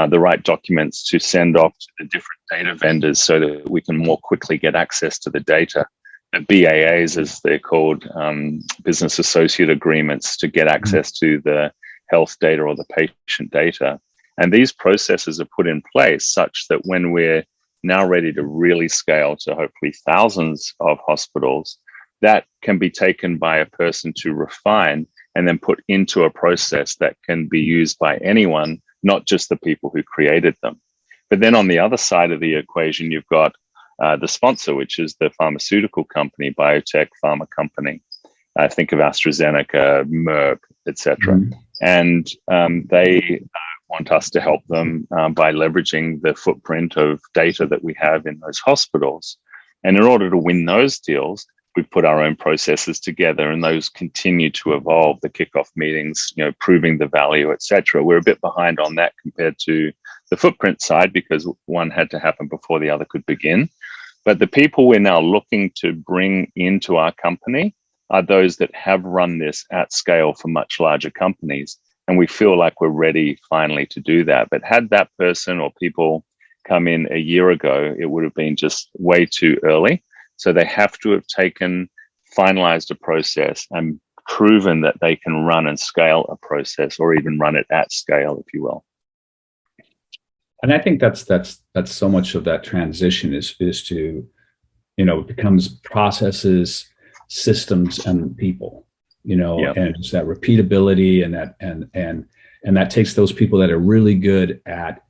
the right documents to send off to the different data vendors so that we can more quickly get access to the data. The BAAs, as they're called, business associate agreements, to get access to the health data or the patient data. And these processes are put in place such that when we're now ready to really scale to hopefully thousands of hospitals, that can be taken by a person to refine and then put into a process that can be used by anyone, not just the people who created them. But then on the other side of the equation, you've got the sponsor, which is the pharmaceutical company, biotech pharma company. Think of AstraZeneca, Merck, etc. And they want us to help them by leveraging the footprint of data that we have in those hospitals. And in order to win those deals, we've put our own processes together, and those continue to evolve. The kickoff meetings, proving the value, etc. We're a bit behind on that compared to the footprint side because one had to happen before the other could begin. But the people we're now looking to bring into our company are those that have run this at scale for much larger companies. And we feel like we're ready finally to do that. But had that person or people come in a year ago, it would have been just way too early. So they have to have finalized a process and proven that they can run and scale a process, or even run it at scale, if you will. And I think that's so much of that transition is to, it becomes processes, systems, and people, and just that repeatability and that takes those people that are really good at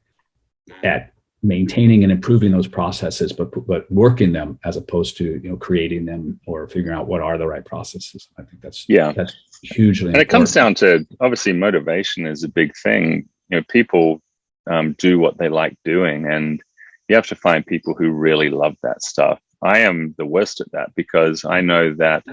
maintaining and improving those processes, but working them as opposed to creating them or figuring out what are the right processes. I think that's hugely important. And it comes down to, obviously, motivation is a big thing. People do what they like doing, and you have to find people who really love that stuff. I am the worst at that because I know that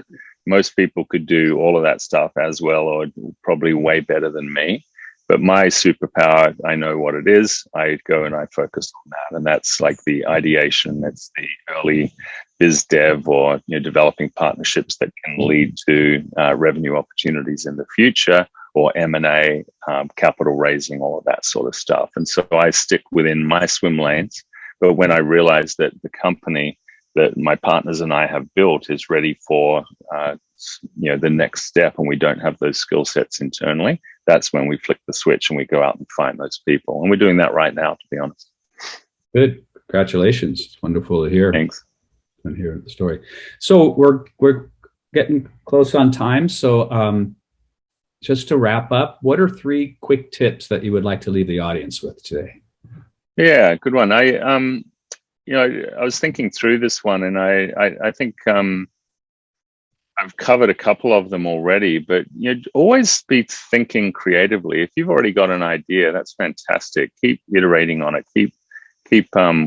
most people could do all of that stuff as well, or probably way better than me. But my superpower, I know what it is. I go and I focus on that. And that's like the ideation. That's the early biz dev or developing partnerships that can lead to revenue opportunities in the future, or M&A, capital raising, all of that sort of stuff. And so I stick within my swim lanes. But when I realize that the company that my partners and I have built is ready for the next step, and we don't have those skill sets internally, that's when we flick the switch and we go out and find those people. And we're doing that right now, to be honest. Good. Congratulations. It's wonderful to hear. Thanks. And hear the story. So we're getting close on time. So just to wrap up, what are 3 quick tips that you would like to leave the audience with today? Yeah, good one. I was thinking through this one, and I think I've covered a couple of them already, but always be thinking creatively. If you've already got an idea, that's fantastic. Keep iterating on it. Keep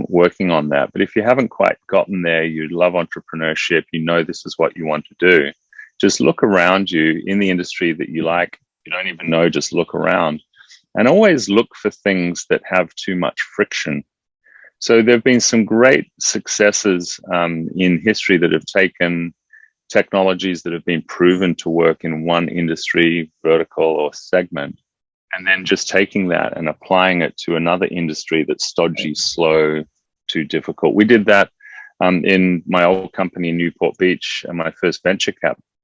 working on that. But if you haven't quite gotten there, you love entrepreneurship, this is what you want to do, just look around you in the industry that you like. You don't even know, just look around, and always look for things that have too much friction. So there have been some great successes in history that have taken technologies that have been proven to work in one industry, vertical, or segment, and then just taking that and applying it to another industry that's stodgy, slow, too difficult. We did that in my old company in Newport Beach, and my first venture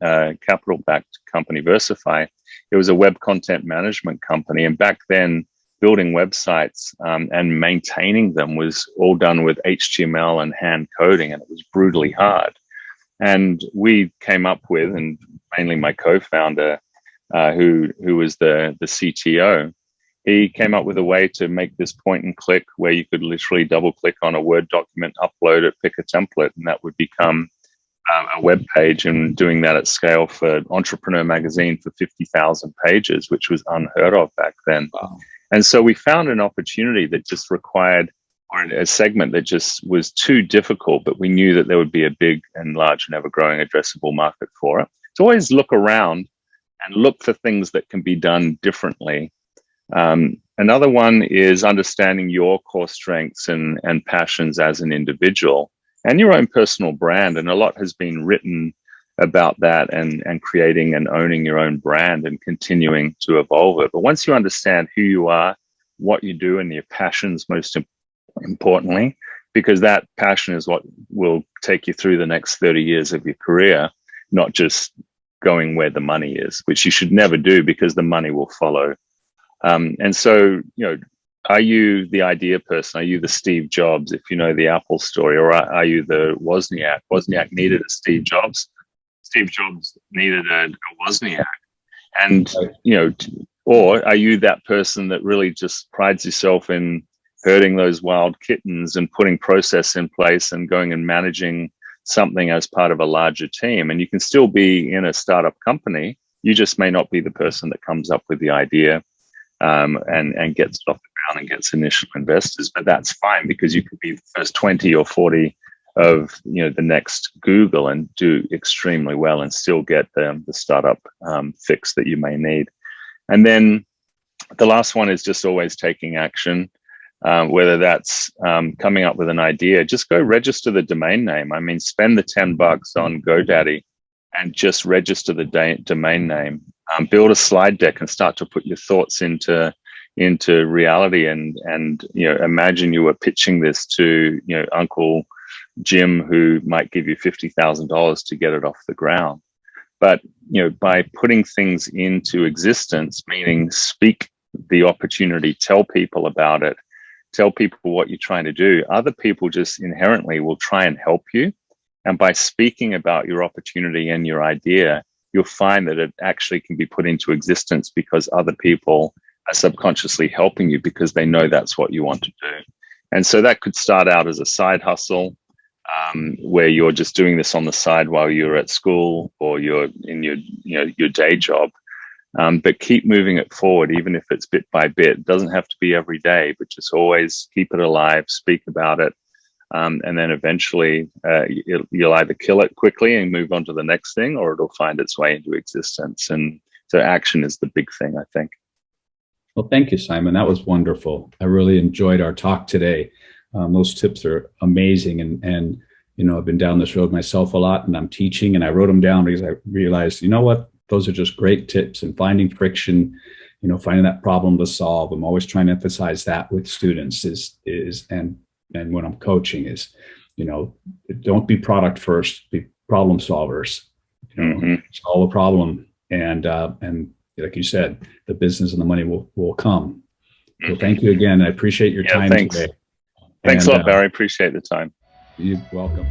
capital-backed company, Versify. It was a web content management company, and back then, building websites and maintaining them was all done with HTML and hand coding, and it was brutally hard. And we came up with, and mainly my co-founder, who was the CTO, he came up with a way to make this point and click where you could literally double click on a Word document, upload it, pick a template, and that would become a web page, and doing that at scale for Entrepreneur magazine for 50,000 pages, which was unheard of back then. Wow. And so we found an opportunity that just required, or a segment that just was too difficult, but we knew that there would be a big and large and ever-growing addressable market for it. So always look around and look for things that can be done differently. Another one is understanding your core strengths and passions as an individual and your own personal brand. And a lot has been written about that, and creating and owning your own brand and continuing to evolve it. But once you understand who you are, what you do, and your passions most importantly, because that passion is what will take you through the next 30 years of your career, not just going where the money is, which you should never do, because the money will follow. And so, are you the idea person? Are you the Steve Jobs, if you know the Apple story, or are you the Wozniak? Wozniak needed a Steve Jobs. Steve Jobs needed a Wozniak. And, or are you that person that really just prides yourself in herding those wild kittens and putting process in place and going and managing something as part of a larger team? And you can still be in a startup company. You just may not be the person that comes up with the idea and gets it off the ground and gets initial investors. But that's fine, because you could be the first 20 or 40 of the next Google and do extremely well and still get the startup fix that you may need. And then the last one is just always taking action. Whether that's coming up with an idea, just go register the domain name. I mean, spend the $10 on GoDaddy and just register the domain name. Build a slide deck and start to put your thoughts into reality. And imagine you were pitching this to Uncle Jim, who might give you $50,000 to get it off the ground. But by putting things into existence, meaning speak the opportunity, tell people about it, tell people what you're trying to do, other people just inherently will try and help you. And by speaking about your opportunity and your idea, you'll find that it actually can be put into existence because other people are subconsciously helping you because they know that's what you want to do. And so that could start out as a side hustle, where you're just doing this on the side while you're at school or you're in your day job. But keep moving it forward, even if it's bit by bit. It doesn't have to be every day, but just always keep it alive, speak about it. And then eventually you'll either kill it quickly and move on to the next thing, or it'll find its way into existence. And so action is the big thing, I think. Well, thank you, Simon. That was wonderful. I really enjoyed our talk today. Those tips are amazing. And I've been down this road myself a lot, and I'm teaching, and I wrote them down because I realized, what? Those are just great tips. And finding friction, finding that problem to solve. I'm always trying to emphasize that with students and when I'm coaching is, don't be product first, be problem solvers, solve a problem. And like you said, the business and the money will come. So thank you again. I appreciate your time today. Thanks a lot, Barry. Appreciate the time. You're welcome.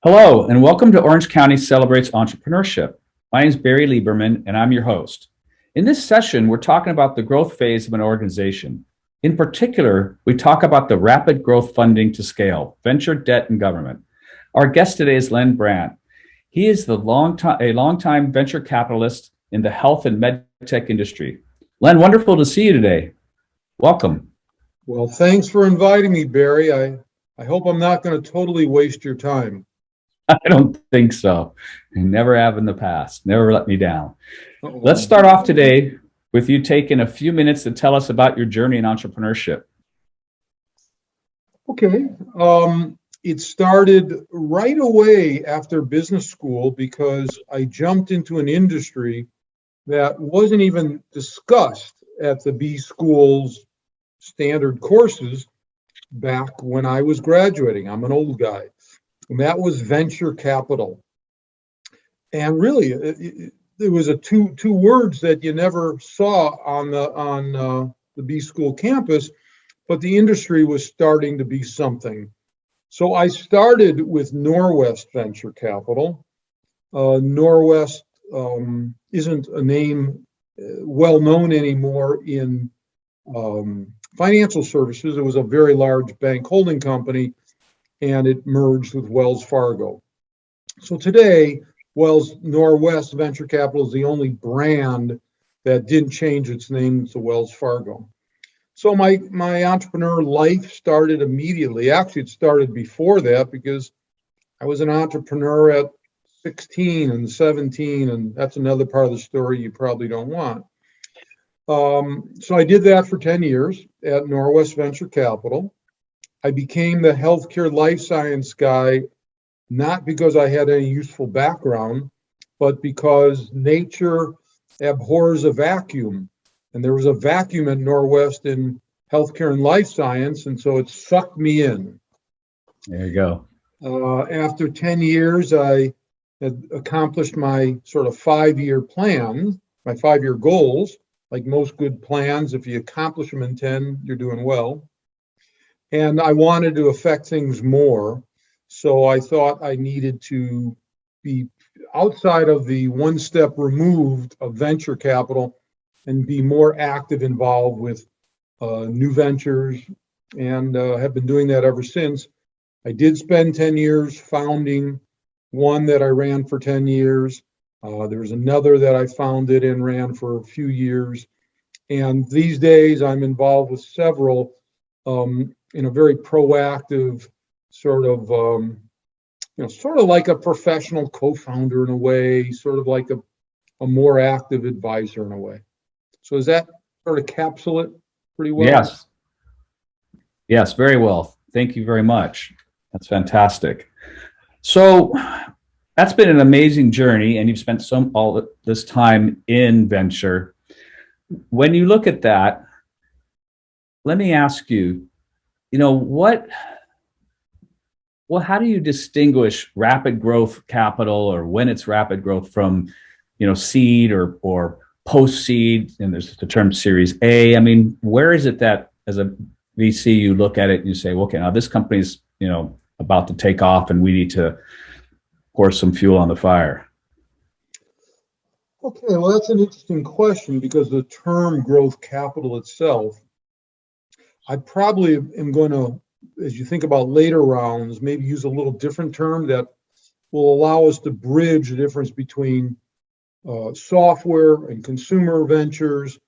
Hello, and welcome to Orange County Celebrates Entrepreneurship. My name is Barry Lieberman, and I'm your host. In this session, we're talking about the growth phase of an organization. In particular, we talk about the rapid growth funding to scale, venture, debt, and government. Our guest today is Len Brandt. He is a longtime venture capitalist in the health and med tech industry. Len, wonderful to see you today. Welcome. Well, thanks for inviting me, Barry. I hope I'm not going to totally waste your time. I don't think so. I never have in the past. Never let me down. Uh-oh. Let's start off today with you taking a few minutes to tell us about your journey in entrepreneurship. Okay. It started right away after business school because I jumped into an industry that wasn't even discussed at the B school's standard courses back when I was graduating. I'm an old guy. And that was venture capital. And really, there was two words that you never saw on the B school campus, but the industry was starting to be something. So I started with Norwest Venture Capital. Norwest isn't a name well known anymore in financial services. It was a very large bank holding company, and it merged with Wells Fargo. So today, Norwest Venture Capital is the only brand that didn't change its name to Wells Fargo. So my entrepreneur life started immediately. Actually, it started before that because I was an entrepreneur at 16 and 17, and that's another part of the story you probably don't want. So I did that for 10 years at Norwest Venture Capital. I became the healthcare life science guy, not because I had any useful background, but because nature abhors a vacuum. And there was a vacuum at Norwest in healthcare and life science, and so it sucked me in. There you go. After 10 years, I had accomplished my sort of 5-year plan, my 5-year goals. Like most good plans, if you accomplish them in 10, you're doing well. And I wanted to affect things more. So I thought I needed to be outside of the one step removed of venture capital and be more active involved with new ventures, and have been doing that ever since. I did spend 10 years founding one that I ran for 10 years. There was another that I founded and ran for a few years. And these days I'm involved with several in a very proactive sort of, sort of like a professional co-founder in a way, sort of like a more active advisor in a way. So does that sort of capsule it pretty well? Yes. Yes, very well. Thank you very much. That's fantastic. So that's been an amazing journey, and you've spent all this time in venture. When you look at that, let me ask you, how do you distinguish rapid growth capital, or when it's rapid growth, from, seed or post-seed? And there's the term Series A. I mean, where is it that as a VC you look at it and you say, well, okay, now this company's, about to take off and we need to pour some fuel on the fire? Okay, well, that's an interesting question because the term growth capital itself, I probably am going to, as you think about later rounds, maybe use a little different term that will allow us to bridge the difference between software and consumer ventures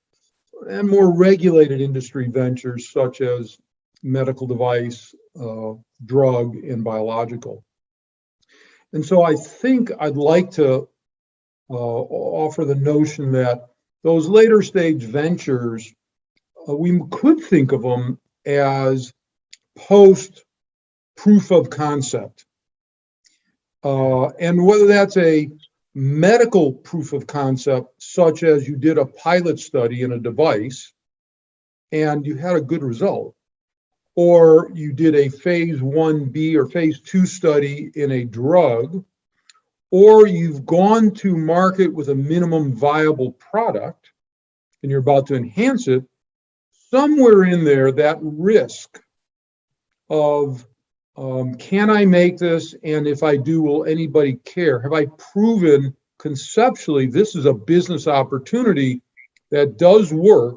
and more regulated industry ventures such as medical device, drug, and biological. And so I think I'd like to offer the notion that those later stage ventures, we could think of them as post proof of concept. And whether that's a medical proof of concept, such as you did a pilot study in a device and you had a good result, or you did a phase 1B or phase 2 study in a drug, or you've gone to market with a minimum viable product and you're about to enhance it, somewhere in there, that risk of Can I make this? And if I do, will anybody care? Have I proven conceptually this is a business opportunity that does work?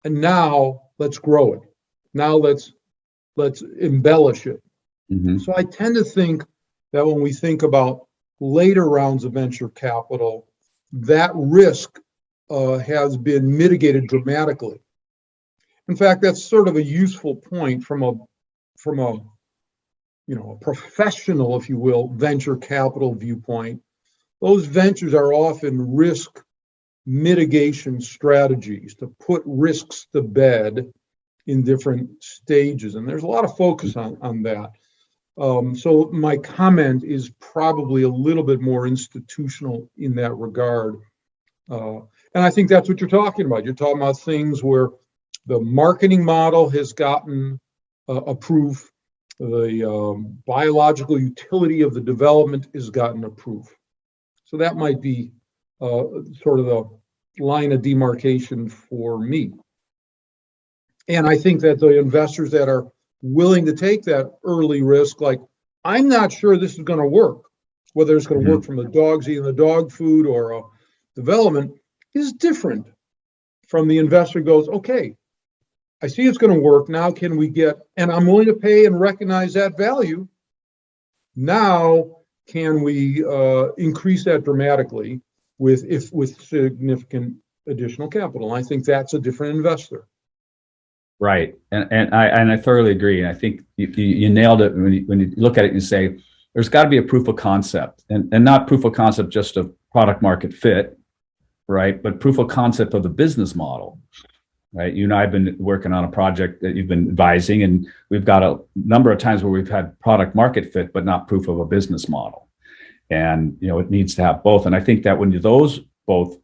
And now let's grow it. Now let's embellish it. Mm-hmm. So I tend to think that when we think about later rounds of venture capital, that risk has been mitigated dramatically. In fact, that's sort of a useful point from a professional, if you will, venture capital viewpoint. Those ventures are often risk mitigation strategies to put risks to bed in different stages. And there's a lot of focus on that. So my comment is probably a little bit more institutional in that regard. And I think that's what you're talking about. You're talking about things where the marketing model has gotten approved. The biological utility of the development has gotten approved. So that might be sort of the line of demarcation for me. And I think that the investors that are willing to take that early risk, like, I'm not sure this is going to work, whether it's going to work from the dogs eating the dog food or a development, is different from the investor who goes, okay, I see it's going to work. Now can we get, and I'm willing to pay and recognize that value. Now can we increase that dramatically with significant additional capital? And I think that's a different investor. Right, and I thoroughly agree. And I think you nailed it when you look at it and you say there's got to be a proof of concept, and not proof of concept just of product market fit, right? But proof of concept of the business model, right? You and I have been working on a project that you've been advising, and we've got a number of times where we've had product market fit, but not proof of a business model. And it needs to have both. And I think that when those both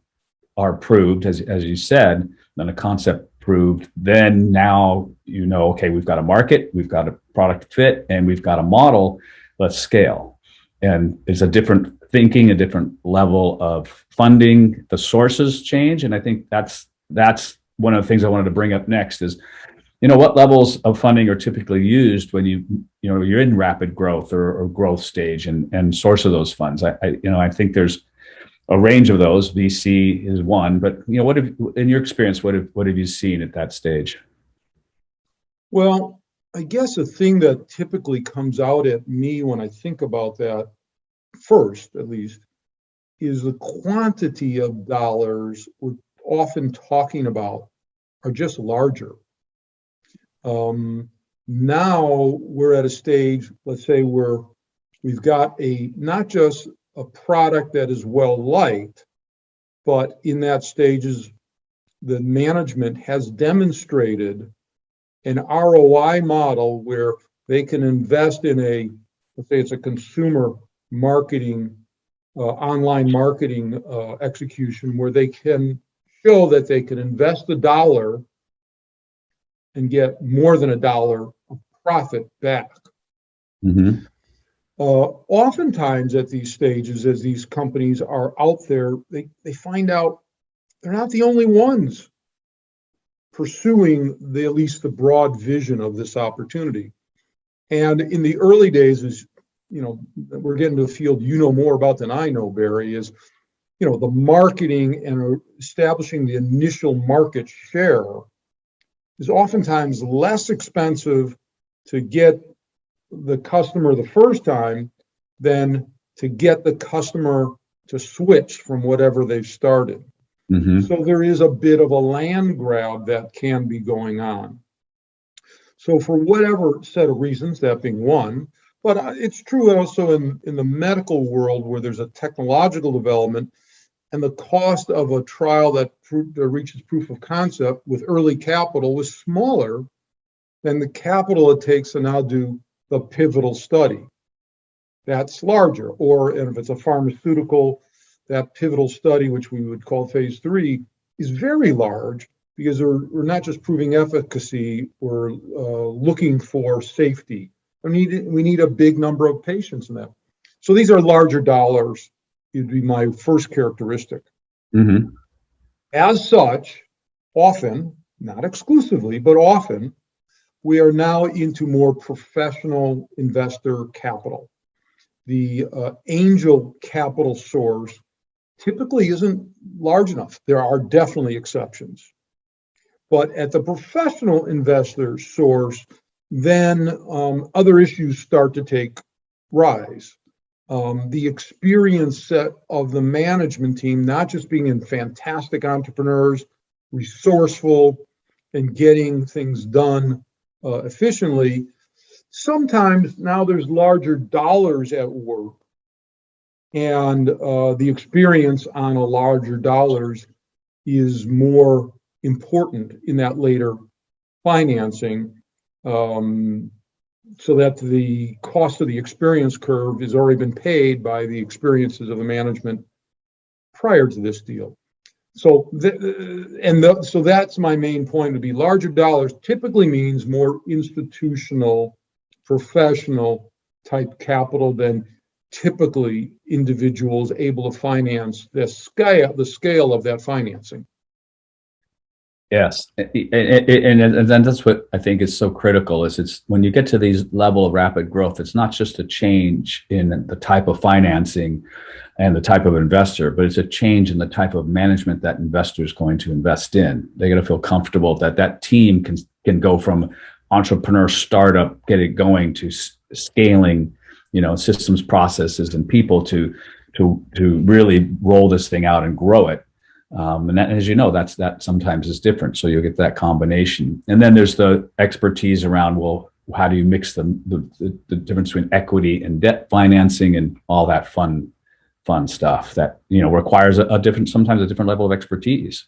are proved, as you said, then a concept proved, then now okay, we've got a market, we've got a product fit, and we've got a model. Let's scale. And it's a different thinking, a different level of funding. The sources change, and I think that's one of the things I wanted to bring up next is, what levels of funding are typically used when you're in rapid growth or growth stage and source of those funds. I think there's a range of those. VC is one, but in your experience, what have you seen at that stage? Well, I guess a thing that typically comes out at me when I think about that, first at least, is the quantity of dollars we're often talking about are just larger. Now we're at a stage, let's say we've got not just a product that is well liked, but in that stages, the management has demonstrated an ROI model where they can invest in let's say it's a consumer marketing, online marketing execution where they can show that they can invest $1 and get more than $1 of profit back. Mm-hmm. Oftentimes at these stages, as these companies are out there, they find out they're not the only ones pursuing at least the broad vision of this opportunity. And in the early days, as we're getting to a field more about than I know, Barry, is the marketing and establishing the initial market share is oftentimes less expensive to get the customer the first time than to get the customer to switch from whatever they've started. Mm-hmm. So there is a bit of a land grab that can be going on. So for whatever set of reasons, that being one, but it's true also in the medical world where there's a technological development and the cost of a trial that reaches proof of concept with early capital was smaller than the capital it takes to now do the pivotal study. That's larger. And if it's a pharmaceutical, that pivotal study, which we would call phase 3, is very large because we're not just proving efficacy, we're looking for safety. We need a big number of patients in that. So these are larger dollars. It'd be my first characteristic. Mm-hmm. As such, often, not exclusively, but often, we are now into more professional investor capital. The angel capital source typically isn't large enough. There are definitely exceptions. But at the professional investor source, then other issues start to take rise. The experience set of the management team, not just being in fantastic entrepreneurs, resourceful, and getting things done efficiently. Sometimes now there's larger dollars at work, and the experience on a larger dollars is more important in that later financing, so that the cost of the experience curve has already been paid by the experiences of the management prior to this deal. So, so that's my main point, would be larger dollars typically means more institutional, professional type capital than typically individuals able to finance the scale of that financing. Yes, and then that's what I think is so critical is it's when you get to these level of rapid growth, it's not just a change in the type of financing and the type of investor, but it's a change in the type of management that investor is going to invest in. They got to feel comfortable that that team can go from entrepreneur startup, get it going, to scaling, systems, processes, and people to really roll this thing out and grow it. And that, as you know, that sometimes is different. So you'll get that combination. And then there's the expertise around, well, how do you mix the difference between equity and debt financing and all that fun stuff that, requires sometimes a different level of expertise.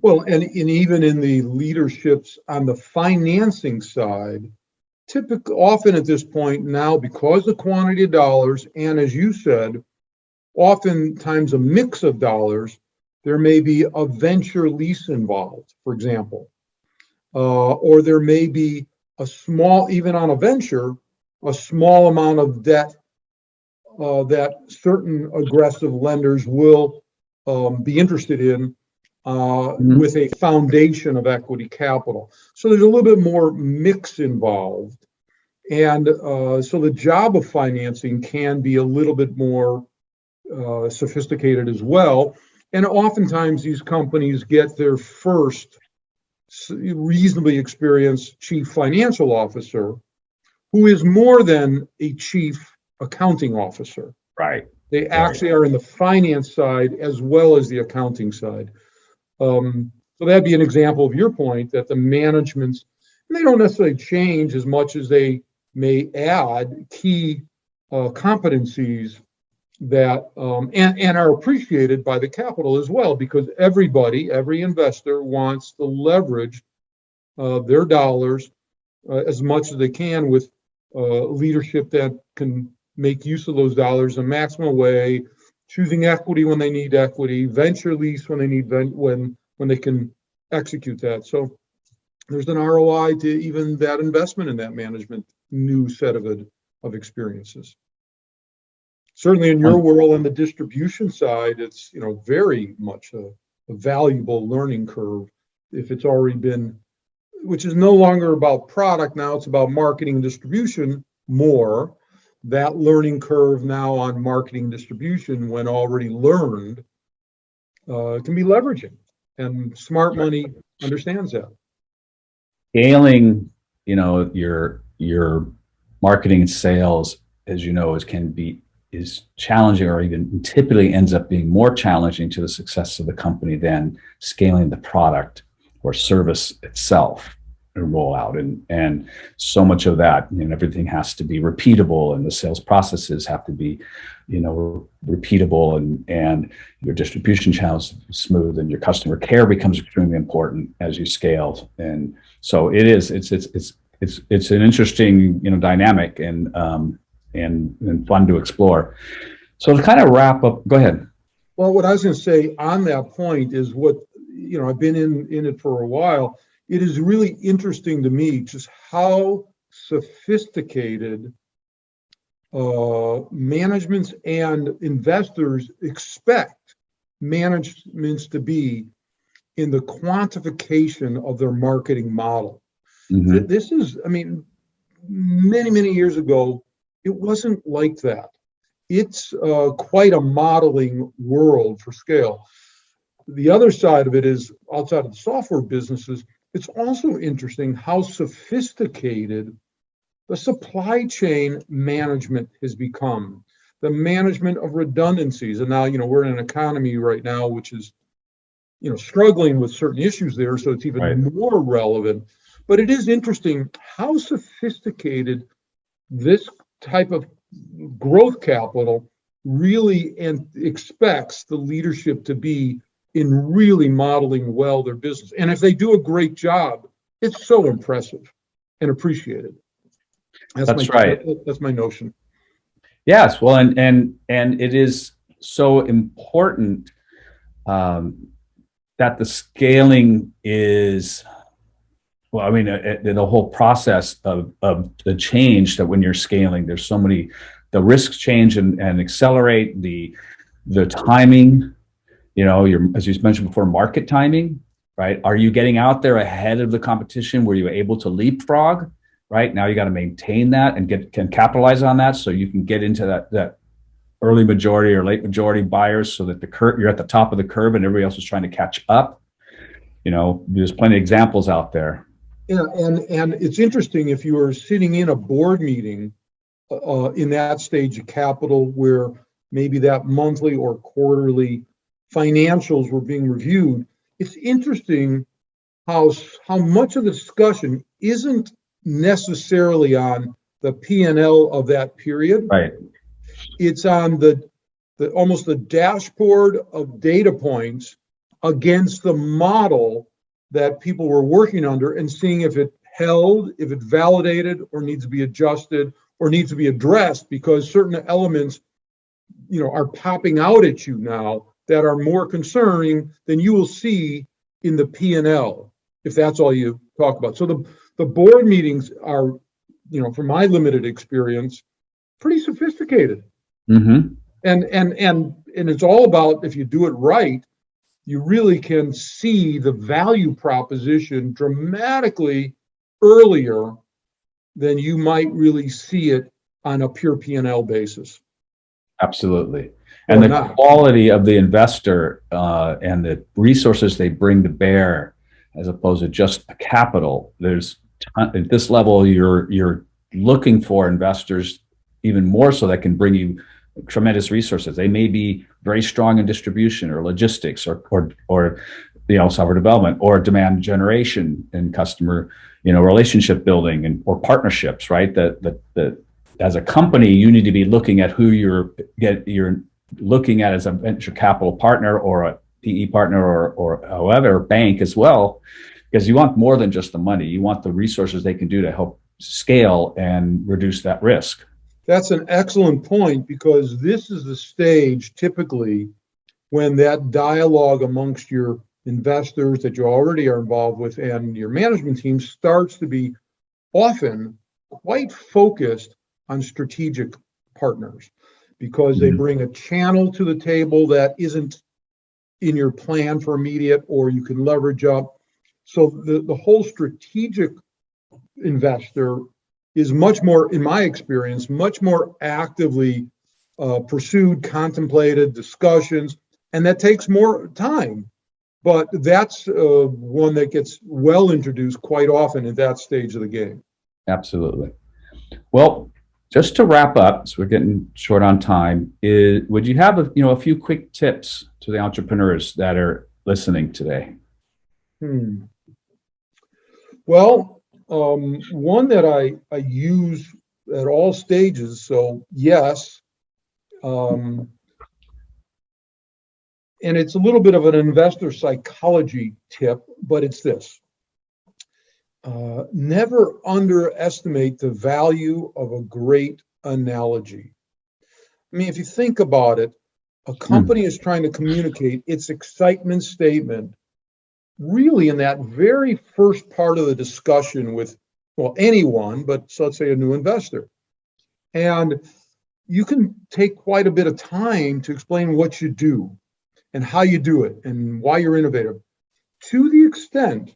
Well, and even in the leaderships on the financing side, often at this point now, because the quantity of dollars, and as you said, oftentimes a mix of dollars, there may be a venture lease involved, for example, or there may be even on a venture, a small amount of debt that certain aggressive lenders will be interested in with a foundation of equity capital. So there's a little bit more mix involved. And so the job of financing can be a little bit more sophisticated as well. And oftentimes these companies get their first reasonably experienced chief financial officer, who is more than a chief accounting officer. Right. They actually are in the finance side as well as the accounting side. So that'd be an example of your point that the managements, they don't necessarily change as much as they may add key competencies that and are appreciated by the capital as well, because every investor wants to leverage their dollars as much as they can with leadership that can make use of those dollars in a maximum way, choosing equity when they need equity, venture lease when they need when they can execute that. So there's an ROI to even that investment in that management new set of experiences. Certainly in your world on the distribution side, it's very much a valuable learning curve if it's already been, which is no longer about product now, it's about marketing and distribution more. That learning curve now on marketing and distribution, when already learned, can be leveraging, and smart money understands that. Scaling, your marketing and sales, as you know, is challenging, or even typically ends up being more challenging to the success of the company than scaling the product or service itself and roll out. And so much of that, everything has to be repeatable, and the sales processes have to be, repeatable, and your distribution channels smooth, and your customer care becomes extremely important as you scale. And so it's an interesting, dynamic and fun to explore. So to kind of wrap up, go ahead. Well, what I was going to say on that point is what, I've been in it for a while. It is really interesting to me just how sophisticated managements and investors expect managements to be in the quantification of their marketing model. Mhm. This is, I mean, many, many years ago, it wasn't like that. It's quite a modeling world for scale. The other side of it is outside of the software businesses, it's also interesting how sophisticated the supply chain management has become, the management of redundancies. And now, we're in an economy right now which is, struggling with certain issues there, so it's even Right. more relevant. But it is interesting how sophisticated this type of growth capital really expects the leadership to be in really modeling well their business. And if they do a great job, it's so impressive and appreciated. That's right. That's my notion. Yes. Well, and it is so important that the scaling is, well, I mean, the whole process of the change, that when you're scaling, there's so many, the risks change and accelerate the timing, as you mentioned before, market timing, right? Are you getting out there ahead of the competition? Were you able to leapfrog, right? Now you got to maintain that and can capitalize on that, so you can get into that early majority or late majority buyers, so that you're at the top of the curve and everybody else is trying to catch up. There's plenty of examples out there. Yeah, and it's interesting, if you are sitting in a board meeting in that stage of capital, where maybe that monthly or quarterly financials were being reviewed, it's interesting how much of the discussion isn't necessarily on the P&L of that period. Right. It's on the almost the dashboard of data points against the model that people were working under, and seeing if it held, if it validated, or needs to be adjusted, or needs to be addressed, because certain elements, are popping out at you now that are more concerning than you will see in the P&L, if that's all you talk about. So the board meetings are, from my limited experience, pretty sophisticated. Mm-hmm. And it's all about, if you do it right, you really can see the value proposition dramatically earlier than you might really see it on a pure P&L basis. Absolutely. And the quality of the investor and the resources they bring to bear, as opposed to just a capital. At this level, you're looking for investors even more so that can bring you tremendous resources. They may be very strong in distribution or logistics or software development or demand generation and customer, relationship building or partnerships, right? That as a company, you need to be looking at who you're looking at as a venture capital partner or a PE partner or however, bank as well, because you want more than just the money. You want the resources they can do to help scale and reduce that risk. That's an excellent point, because this is the stage typically when that dialogue amongst your investors that you already are involved with and your management team starts to be often quite focused on strategic partners, because they bring a channel to the table that isn't in your plan for immediate, or you can leverage up. So the whole strategic investor is much more, in my experience, much more actively pursued, contemplated, discussions, and that takes more time. But that's one that gets well introduced quite often at that stage of the game. Absolutely. Well, just to wrap up, so we're getting short on time, would you have a few quick tips to the entrepreneurs that are listening today? Well, one that I use at all stages. So yes, and it's a little bit of an investor psychology tip, but it's this. Never underestimate the value of a great analogy. I mean, if you think about it, a company is trying to communicate its excitement statement really in that very first part of the discussion with, anyone, but so let's say a new investor. And you can take quite a bit of time to explain what you do and how you do it and why you're innovative. To the extent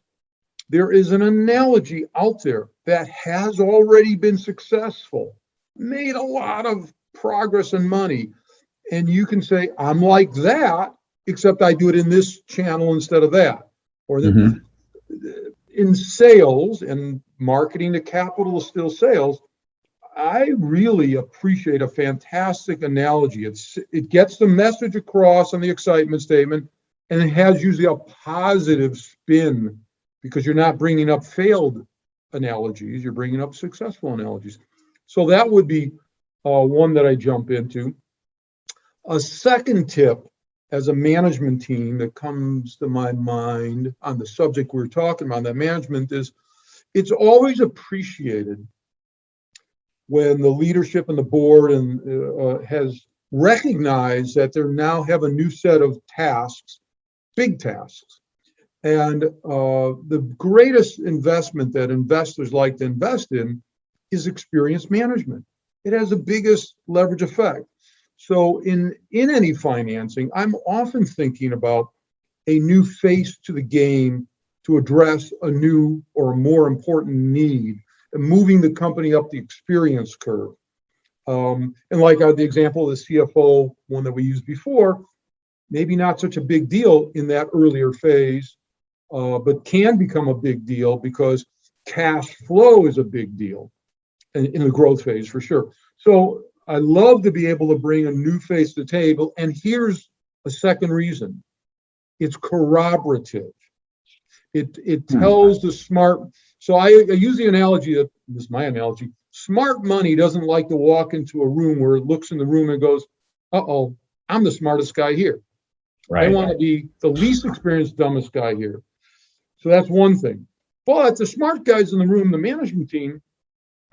there is an analogy out there that has already been successful, made a lot of progress and money. And you can say, I'm like that, except I do it in this channel instead of that. Or in sales, and marketing to capital is still sales, I really appreciate a fantastic analogy. It gets the message across on the excitement statement, and it has usually a positive spin because you're not bringing up failed analogies, you're bringing up successful analogies. So that would be one that I jump into. A second tip as a management team that comes to my mind on the subject we're talking about, that management is, it's always appreciated when the leadership and the board has recognized that they now have a new set of tasks, big tasks. And the greatest investment that investors like to invest in is experience management. It has the biggest leverage effect. So in any financing, I'm often thinking about a new face to the game to address a new or a more important need, and moving the company up the experience curve. And like the example of the CFO, one that we used before, maybe not such a big deal in that earlier phase, but can become a big deal because cash flow is a big deal in the growth phase for sure. So I love to be able to bring a new face to the table. And here's a second reason. It's corroborative. It tells the smart. So I use the analogy that, this is my analogy, smart money doesn't like to walk into a room where it looks in the room and goes, uh-oh, I'm the smartest guy here. Right. They want to be the least experienced, dumbest guy here. So that's one thing. But the smart guys in the room, the management team,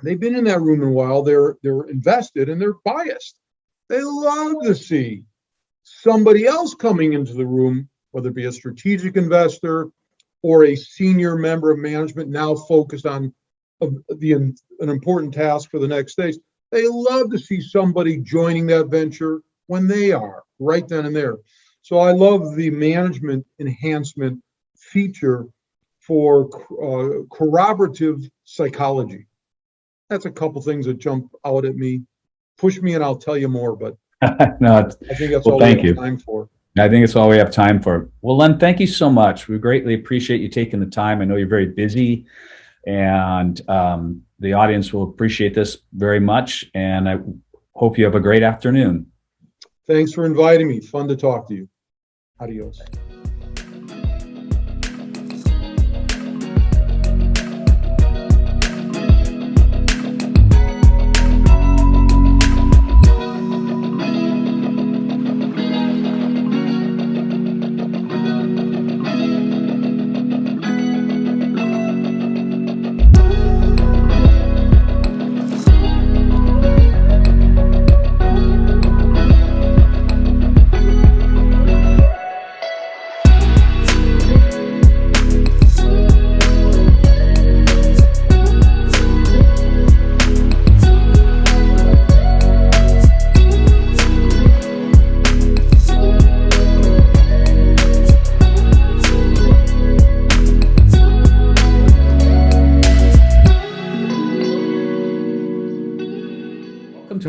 they've been in that room a while, they're invested and they're biased. They love to see somebody else coming into the room, whether it be a strategic investor or a senior member of management now focused on an important task for the next stage. They love to see somebody joining that venture when they are, right then and there. So I love the management enhancement feature for corroborative psychology. That's a couple things that jump out at me. Push me and I'll tell you more, but no, I think that's all we have time for. I think it's all we have time for. Well, Len, thank you so much. We greatly appreciate you taking the time. I know you're very busy, and the audience will appreciate this very much. And I hope you have a great afternoon. Thanks for inviting me. Fun to talk to you. Adios.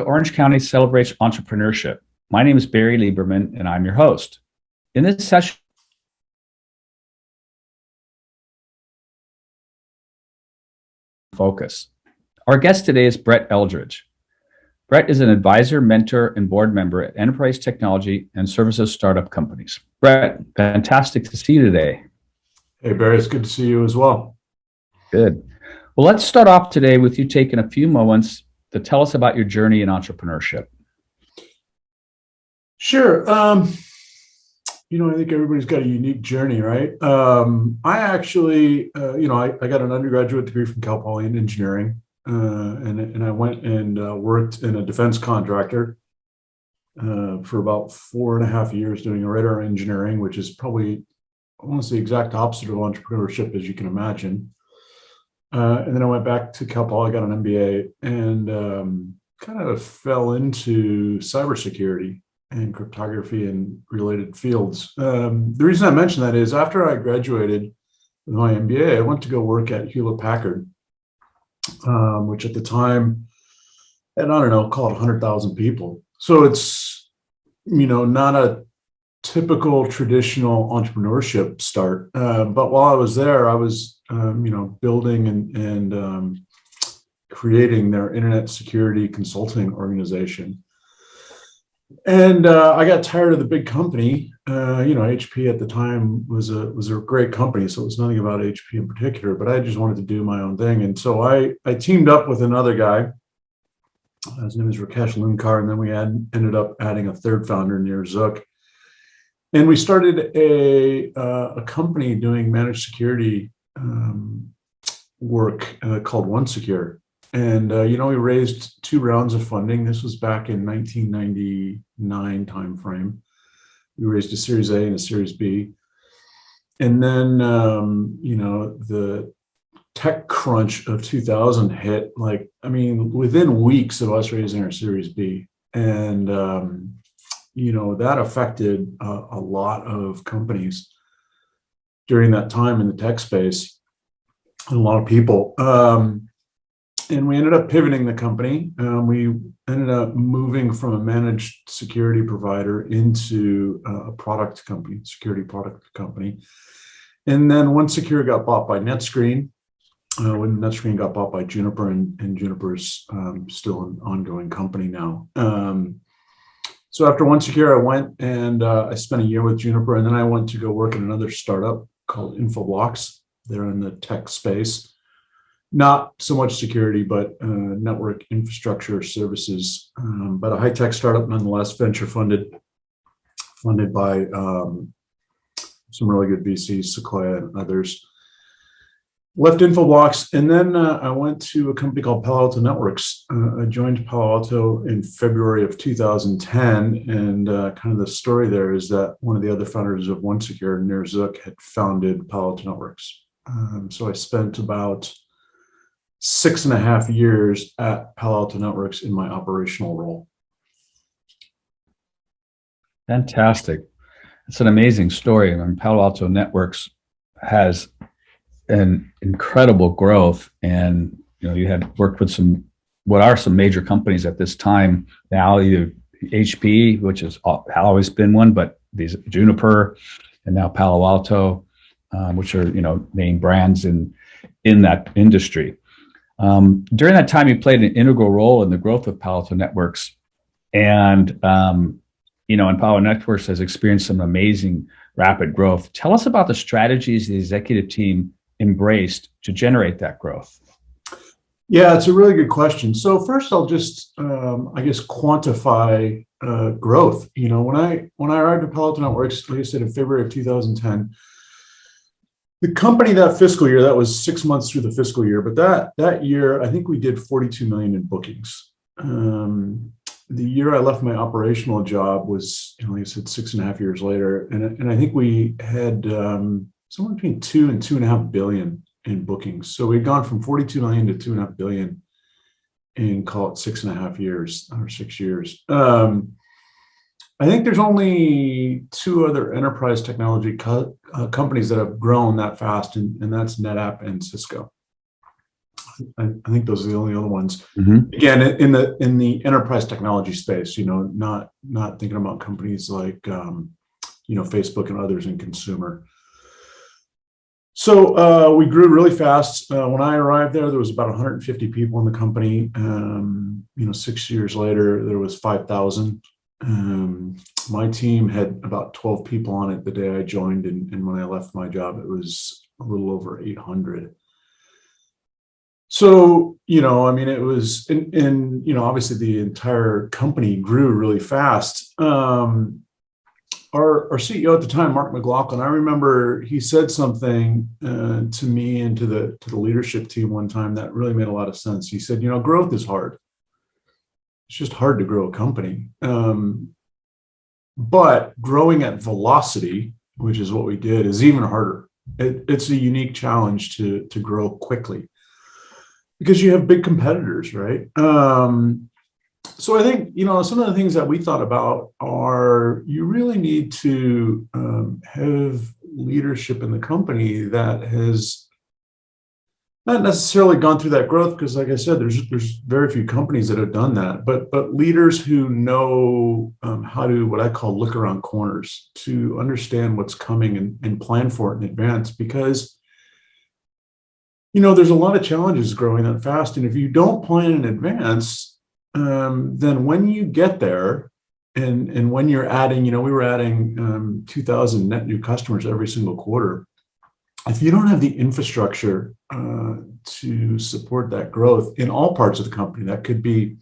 Orange County celebrates entrepreneurship. My name is Barry Lieberman, and I'm your host. In this session, focus. Our guest today is Brett Eldridge. Brett is an advisor, mentor, and board member at enterprise technology and services startup companies. Brett, fantastic to see you today. Hey, Barry, it's good to see you as well. Good. Well, let's start off today with you taking a few moments to tell us about your journey in entrepreneurship. Sure. I think everybody's got a unique journey, right? I actually, I got an undergraduate degree from Cal Poly in engineering, and I went and worked in a defense contractor for about 4.5 years doing radar engineering, which is probably almost the exact opposite of entrepreneurship, as you can imagine. And then I went back to Cal Poly, got an MBA, and kind of fell into cybersecurity and cryptography and related fields. The reason I mention that is after I graduated, with my MBA, I went to go work at Hewlett Packard, which at the time, and I don't know, call it 100,000 people. So it's, not a typical traditional entrepreneurship start. But while I was there, I was, building and creating their internet security consulting organization. And I got tired of the big company. HP at the time was a great company, so it was nothing about HP in particular. But I just wanted to do my own thing, and so I teamed up with another guy. His name is Rakesh Lunkar, and then we ended up adding a third founder, Nir Zook, and we started a company doing managed security work called OneSecure. And, we raised 2 rounds of funding. This was back in 1999 timeframe. We raised a Series A and a Series B. And then, the tech crunch of 2000 hit, within weeks of us raising our Series B. And, that affected a lot of companies during that time in the tech space, and a lot of people. And we ended up pivoting the company. We ended up moving from a managed security provider into a product company, security product company. And then OneSecure got bought by NetScreen. When NetScreen got bought by Juniper, and Juniper's still an ongoing company now. So after OneSecure, I went and I spent a year with Juniper, and then I went to go work in another startup called Infoblox. They're in the tech space. Not so much security, but network infrastructure services, but a high-tech startup nonetheless, venture funded by some really good VCs, Sequoia and others. Left Infoblox, and then I went to a company called Palo Alto Networks. I joined Palo Alto in February of 2010, and kind of the story there is that one of the other founders of OneSecure, Nir Zook, had founded Palo Alto Networks. So I spent about 6.5 years at Palo Alto Networks in my operational role. Fantastic. It's an amazing story. I mean, Palo Alto Networks has an incredible growth, and you had worked with some major companies at this time. Now, either HP, which has always been one, but these Juniper, and now Palo Alto, which are main brands in that industry. During that time, you played an integral role in the growth of Palo Alto Networks, and and Palo Alto Networks has experienced some amazing rapid growth. Tell us about the strategies the executive team embraced to generate that growth. Yeah, it's a really good question. So first, I'll just, quantify growth. When I arrived at Palo Alto Networks, like I said, in February of 2010. The company that fiscal year, that was 6 months through the fiscal year, but that year, I think we did 42 million in bookings. The year I left my operational job was, like I said, 6.5 years later, and I think we had somewhere between 2 and 2.5 billion in bookings. So we'd gone from 42 million to 2.5 billion in, call it, 6.5 years or 6 years. I think there's only 2 other enterprise technology companies that have grown that fast, and that's NetApp and Cisco. I think those are the only other ones. Mm-hmm. Again, in the enterprise technology space, not thinking about companies like Facebook and others in consumer. So we grew really fast. When I arrived there was about 150 people in the company. 6 years later, there was 5,000. My team had about 12 people on it the day I joined, and when I left my job, it was a little over 800. So, it was, and obviously the entire company grew really fast. Our CEO at the time, Mark McLaughlin, I remember he said something to me and to the leadership team one time that really made a lot of sense. He said, growth is hard. It's just hard to grow a company. But growing at velocity, which is what we did, is even harder. It's a unique challenge to grow quickly because you have big competitors, right? So I think, some of the things that we thought about are you really need to have leadership in the company that has not necessarily gone through that growth, because like I said, there's very few companies that have done that, but leaders who know how to, what I call, look around corners, to understand what's coming and plan for it in advance. Because there's a lot of challenges growing that fast, and if you don't plan in advance, then when you get there, and when you're adding, we were adding 2,000 net new customers every single quarter. If you don't have the infrastructure to support that growth in all parts of the company, that could be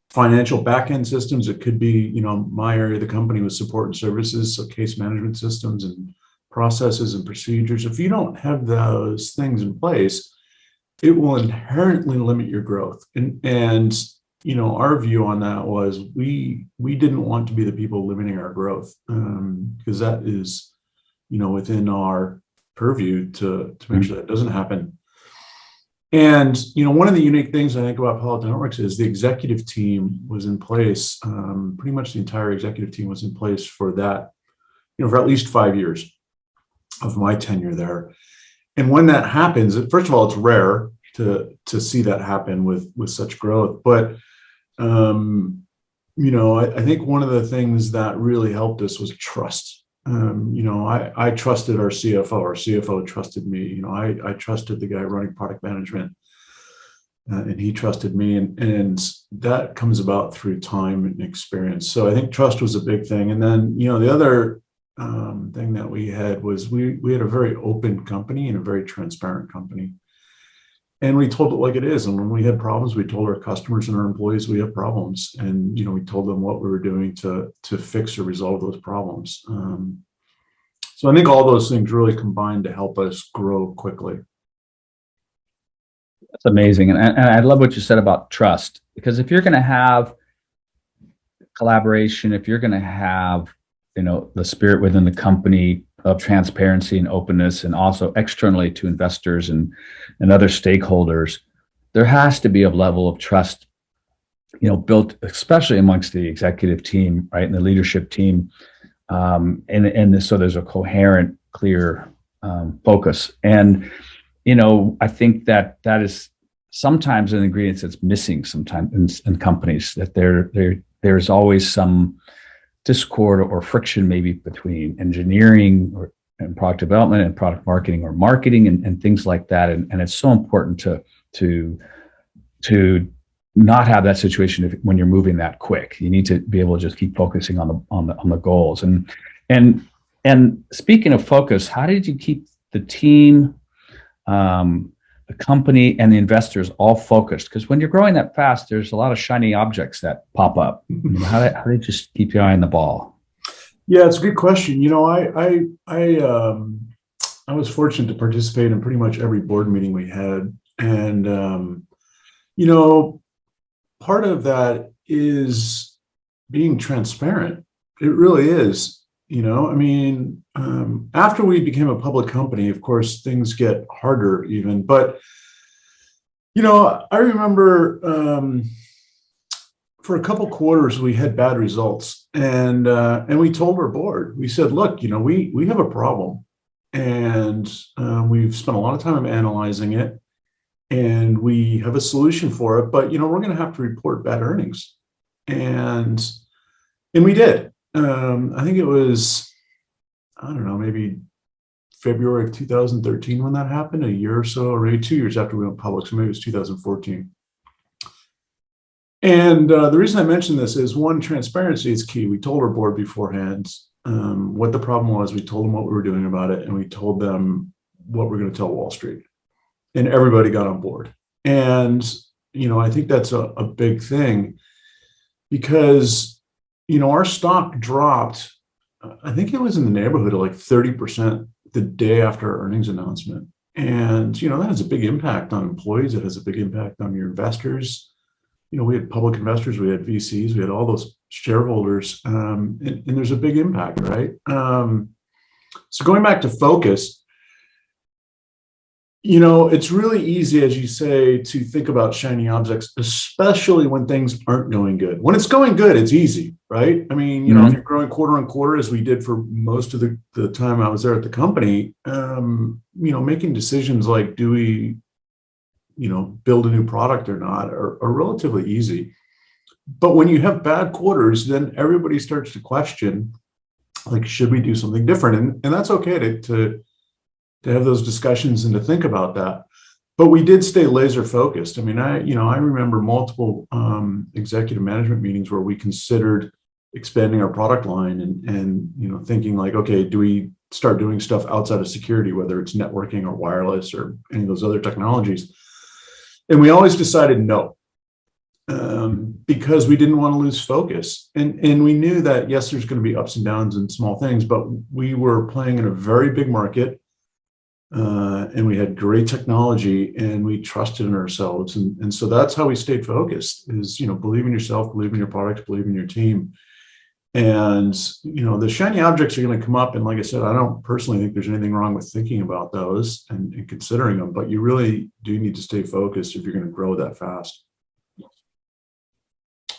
financial back-end systems, it could be, my area of the company was support and services, so case management systems and processes and procedures. If you don't have those things in place, it will inherently limit your growth. And our view on that was we didn't want to be the people limiting our growth, because that is, within our purview to make sure that doesn't happen. And one of the unique things I think about Palo Alto Networks is the executive team was in place. Pretty much the entire executive team was in place for that, for at least 5 years of my tenure there. And when that happens, first of all, it's rare to see that happen with such growth. But I think one of the things that really helped us was trust. I trusted our CFO. Our CFO trusted me. I trusted the guy running product management, and he trusted me. And that comes about through time and experience. So I think trust was a big thing. And then, the other thing that we had was we had a very open company and a very transparent company. And we told it like it is. And when we had problems, we told our customers and our employees we have problems. And, we told them what we were doing to fix or resolve those problems. So I think all those things really combined to help us grow quickly. That's amazing. And I love what you said about trust, because if you're going to have collaboration, if you're going to have, the spirit within the company of transparency and openness, and also externally to investors and other stakeholders, there has to be a level of trust, built, especially amongst the executive team, right, and the leadership team. So there's a coherent, clear focus. And, I think that is sometimes an ingredient that's missing sometimes in companies, that there's always some discord or friction maybe between engineering and product development and product marketing, or marketing and things like that. And it's so important to not have that situation when you're moving that quick. You need to be able to just keep focusing on the goals. And speaking of focus, how did you keep the team, the company, and the investors all focused? Because when you're growing that fast, there's a lot of shiny objects that pop up. How did you just keep your eye on the ball? Yeah, it's a good question. I was fortunate to participate in pretty much every board meeting we had. And, part of that is being transparent. It really is. After we became a public company, of course, things get harder even. But, I remember for a couple quarters, we had bad results. And we told our board, we said, look, we have a problem. And we've spent a lot of time analyzing it. And we have a solution for it. But, we're going to have to report bad earnings. And we did. I think it was, I don't know, maybe February of 2013 when that happened, a year or so, or maybe 2 years after we went public. So maybe it was 2014. And the reason I mention this is, one, transparency is key. We told our board beforehand what the problem was. We told them what we were doing about it, and we told them what we're going to tell Wall Street. And everybody got on board. And, I think that's a big thing, because our stock dropped, I think it was in the neighborhood of like 30% the day after our earnings announcement. And, that has a big impact on employees. It has a big impact on your investors. We had public investors, we had VCs, we had all those shareholders, and there's a big impact, right? So going back to focus, It's really easy, as you say, to think about shiny objects, especially when things aren't going good. When it's going good, it's easy, right? I mean, if you're growing quarter on quarter, as we did for most of the time I was there at the company, making decisions like, do we, build a new product or not, are relatively easy. But when you have bad quarters, then everybody starts to question, like, should we do something different? And that's okay to have those discussions and to think about that. But we did stay laser focused. I mean, I remember multiple executive management meetings where we considered expanding our product line and thinking like, okay, do we start doing stuff outside of security, whether it's networking or wireless or any of those other technologies? And we always decided no, because we didn't want to lose focus. And we knew that, yes, there's going to be ups and downs and small things, but we were playing in a very big market. And we had great technology and we trusted in ourselves. And so that's how we stayed focused is, believe in yourself, believe in your product, believe in your team. And, the shiny objects are going to come up. And like I said, I don't personally think there's anything wrong with thinking about those and considering them, but you really do need to stay focused if you're going to grow that fast.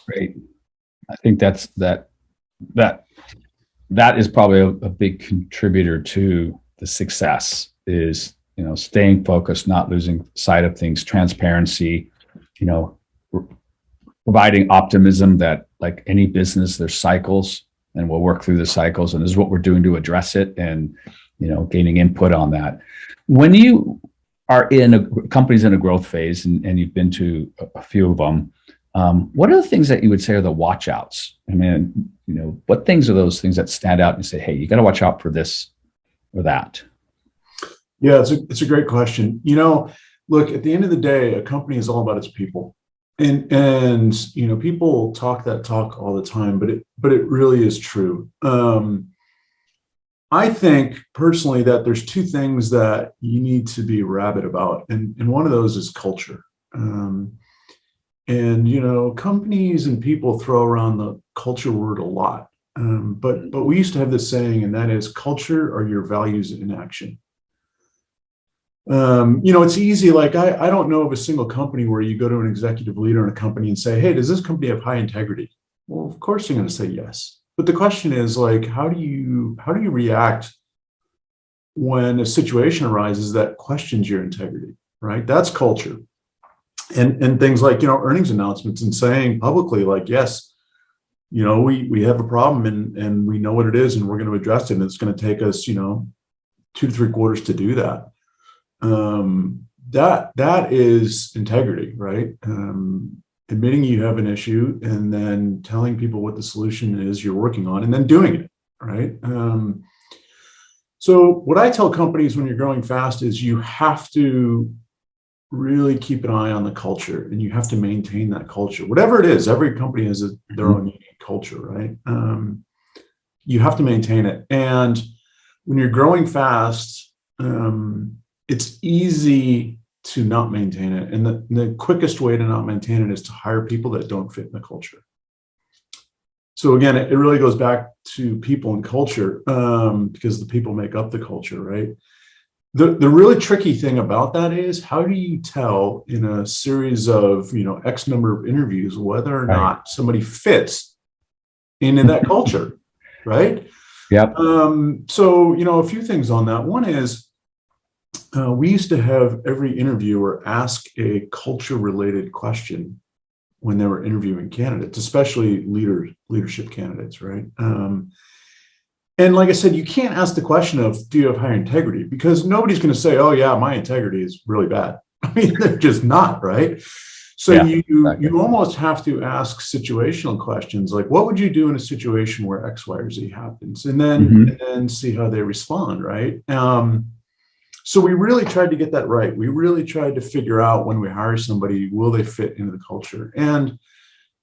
Great. I think that is probably a big contributor to the success is, staying focused, not losing sight of things, transparency, providing optimism that like any business, there's cycles and we'll work through the cycles. And this is what we're doing to address it and, gaining input on that. When you are in companies in a growth phase and you've been to a few of them, what are the things that you would say are the watch outs? I mean, what things are those things that stand out and say, hey, you got to watch out for this or that? Yeah, it's a great question. Look, at the end of the day, a company is all about its people. And people talk that talk all the time, but it really is true. I think personally that there's two things that you need to be rabid about. And one of those is culture. Companies and people throw around the culture word a lot. But we used to have this saying, and that is culture are your values in action. It's easy. Like I don't know of a single company where you go to an executive leader in a company and say, hey, does this company have high integrity? Well, of course you're going to say yes. But the question is like, how do you react when a situation arises that questions your integrity, right? That's culture. And things like, earnings announcements and saying publicly like, yes, we have a problem and we know what it is and we're going to address it. And it's going to take us, 2 to 3 quarters to do that. That is integrity, right? Admitting you have an issue and then telling people what the solution is you're working on and then doing it, right? So what I tell companies when you're growing fast is you have to really keep an eye on the culture and you have to maintain that culture. Whatever it is, every company has their own unique culture, right? You have to maintain it. And when you're growing fast, it's easy to not maintain it. And the quickest way to not maintain it is to hire people that don't fit in the culture. So again, it really goes back to people and culture because the people make up the culture, right? The really tricky thing about that is how do you tell in a series of, X number of interviews whether or not somebody fits in that culture, right? Yep. So, a few things on that. One is, we used to have every interviewer ask a culture-related question when they were interviewing candidates, especially leadership candidates, right? And like I said, you can't ask the question of, do you have high integrity? Because nobody's going to say, oh, yeah, my integrity is really bad. I mean, they're just not, right? So you almost have to ask situational questions like, what would you do in a situation where X, Y, or Z happens? And then see how they respond, right? So we really tried to get that right. We really tried to figure out when we hire somebody, will they fit into the culture? And,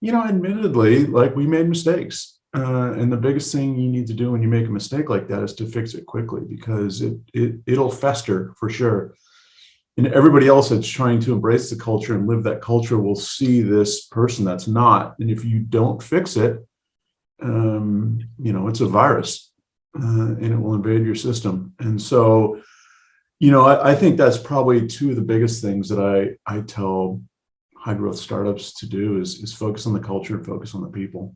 admittedly, like we made mistakes. And the biggest thing you need to do when you make a mistake like that is to fix it quickly because it'll fester for sure. And everybody else that's trying to embrace the culture and live that culture will see this person that's not. And if you don't fix it, it's a virus and it will invade your system. And so, I think that's probably two of the biggest things that I tell high growth startups to do is focus on the culture and focus on the people.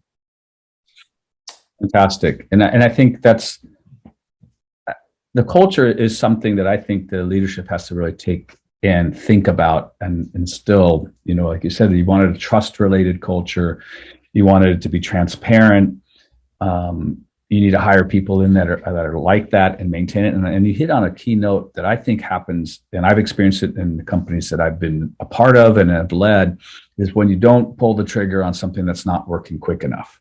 Fantastic. And I think that's the culture is something that I think the leadership has to really take and think about and instill. Like you said, you wanted a trust related culture. You wanted it to be transparent. You need to hire people in that are like that and maintain it. And you hit on a key note that I think happens, and I've experienced it in the companies that I've been a part of and have led, is when you don't pull the trigger on something that's not working quick enough.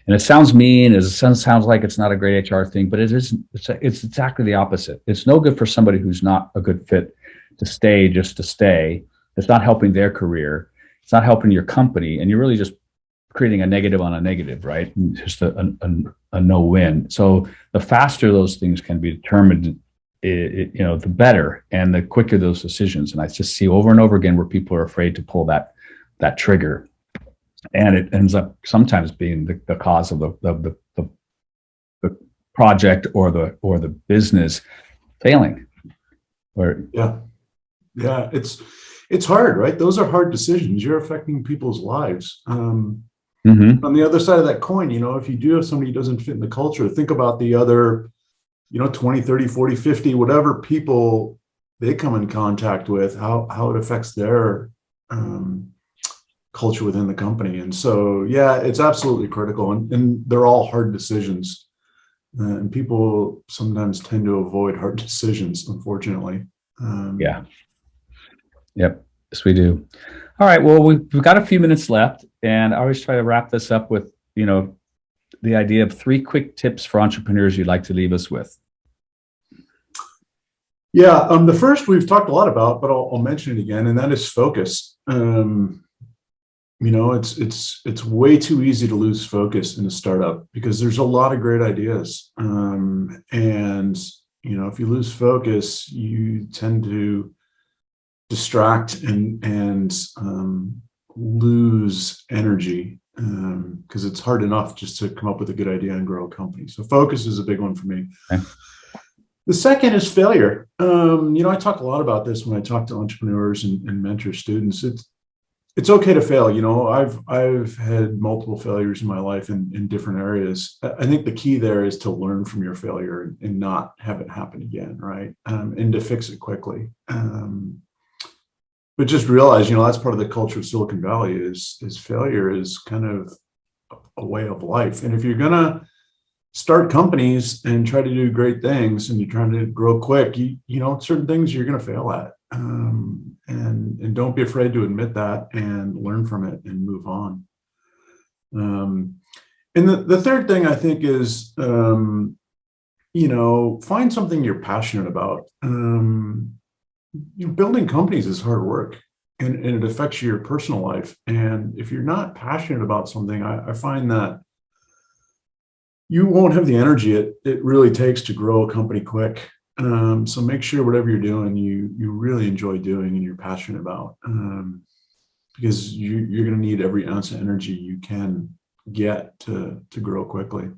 And it sounds mean, it sounds like it's not a great HR thing, but it isn't. It's exactly the opposite. It's no good for somebody who's not a good fit to stay just to stay. It's not helping their career. It's not helping your company. And you're really just creating a negative on a negative, right? And just a no-win. So the faster those things can be determined, the better, and the quicker those decisions. And I just see over and over again where people are afraid to pull that trigger, and it ends up sometimes being the cause of the project or the business failing. Yeah, it's hard, right? Those are hard decisions. You're affecting people's lives. On the other side of that coin, if you do have somebody who doesn't fit in the culture, think about the other, 20, 30, 40, 50, whatever people they come in contact with, how it affects their culture within the company. And so, yeah, it's absolutely critical. And they're all hard decisions. And people sometimes tend to avoid hard decisions, unfortunately. Yeah. Yep. Yes, we do. All right. Well, we've got a few minutes left, and I always try to wrap this up with, the idea of 3 quick tips for entrepreneurs you'd like to leave us with. Yeah. The first we've talked a lot about, but I'll mention it again, and that is focus. It's way too easy to lose focus in a startup because there's a lot of great ideas. If you lose focus, you tend to distract and lose energy because it's hard enough just to come up with a good idea and grow a company. So focus is a big one for me. Okay. The second is failure. I talk a lot about this when I talk to entrepreneurs and mentor students. It's okay to fail. I've had multiple failures in my life in different areas. I think the key there is to learn from your failure and not have it happen again, right? And to fix it quickly. But just realize, that's part of the culture of Silicon Valley is failure is kind of a way of life. And if you're going to start companies and try to do great things and you're trying to grow quick, certain things you're going to fail at. And don't be afraid to admit that and learn from it and move on. And the third thing I think is, find something you're passionate about. Building companies is hard work and it affects your personal life. And if you're not passionate about something, I find that you won't have the energy it really takes to grow a company quick. So make sure whatever you're doing, you really enjoy doing and you're passionate about, because you're going to need every ounce of energy you can get to grow quickly.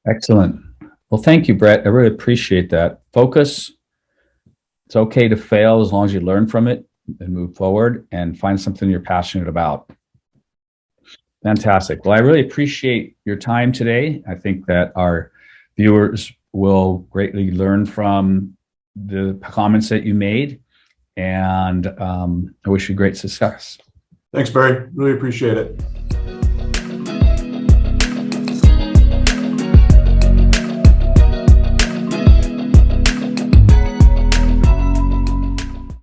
Excellent. Well, thank you, Brett. I really appreciate that. Focus. It's okay to fail as long as you learn from it and move forward and find something you're passionate about. Fantastic. Well, I really appreciate your time today. I think that our viewers will greatly learn from the comments that you made, and I wish you great success. Thanks, Barry. Really appreciate it.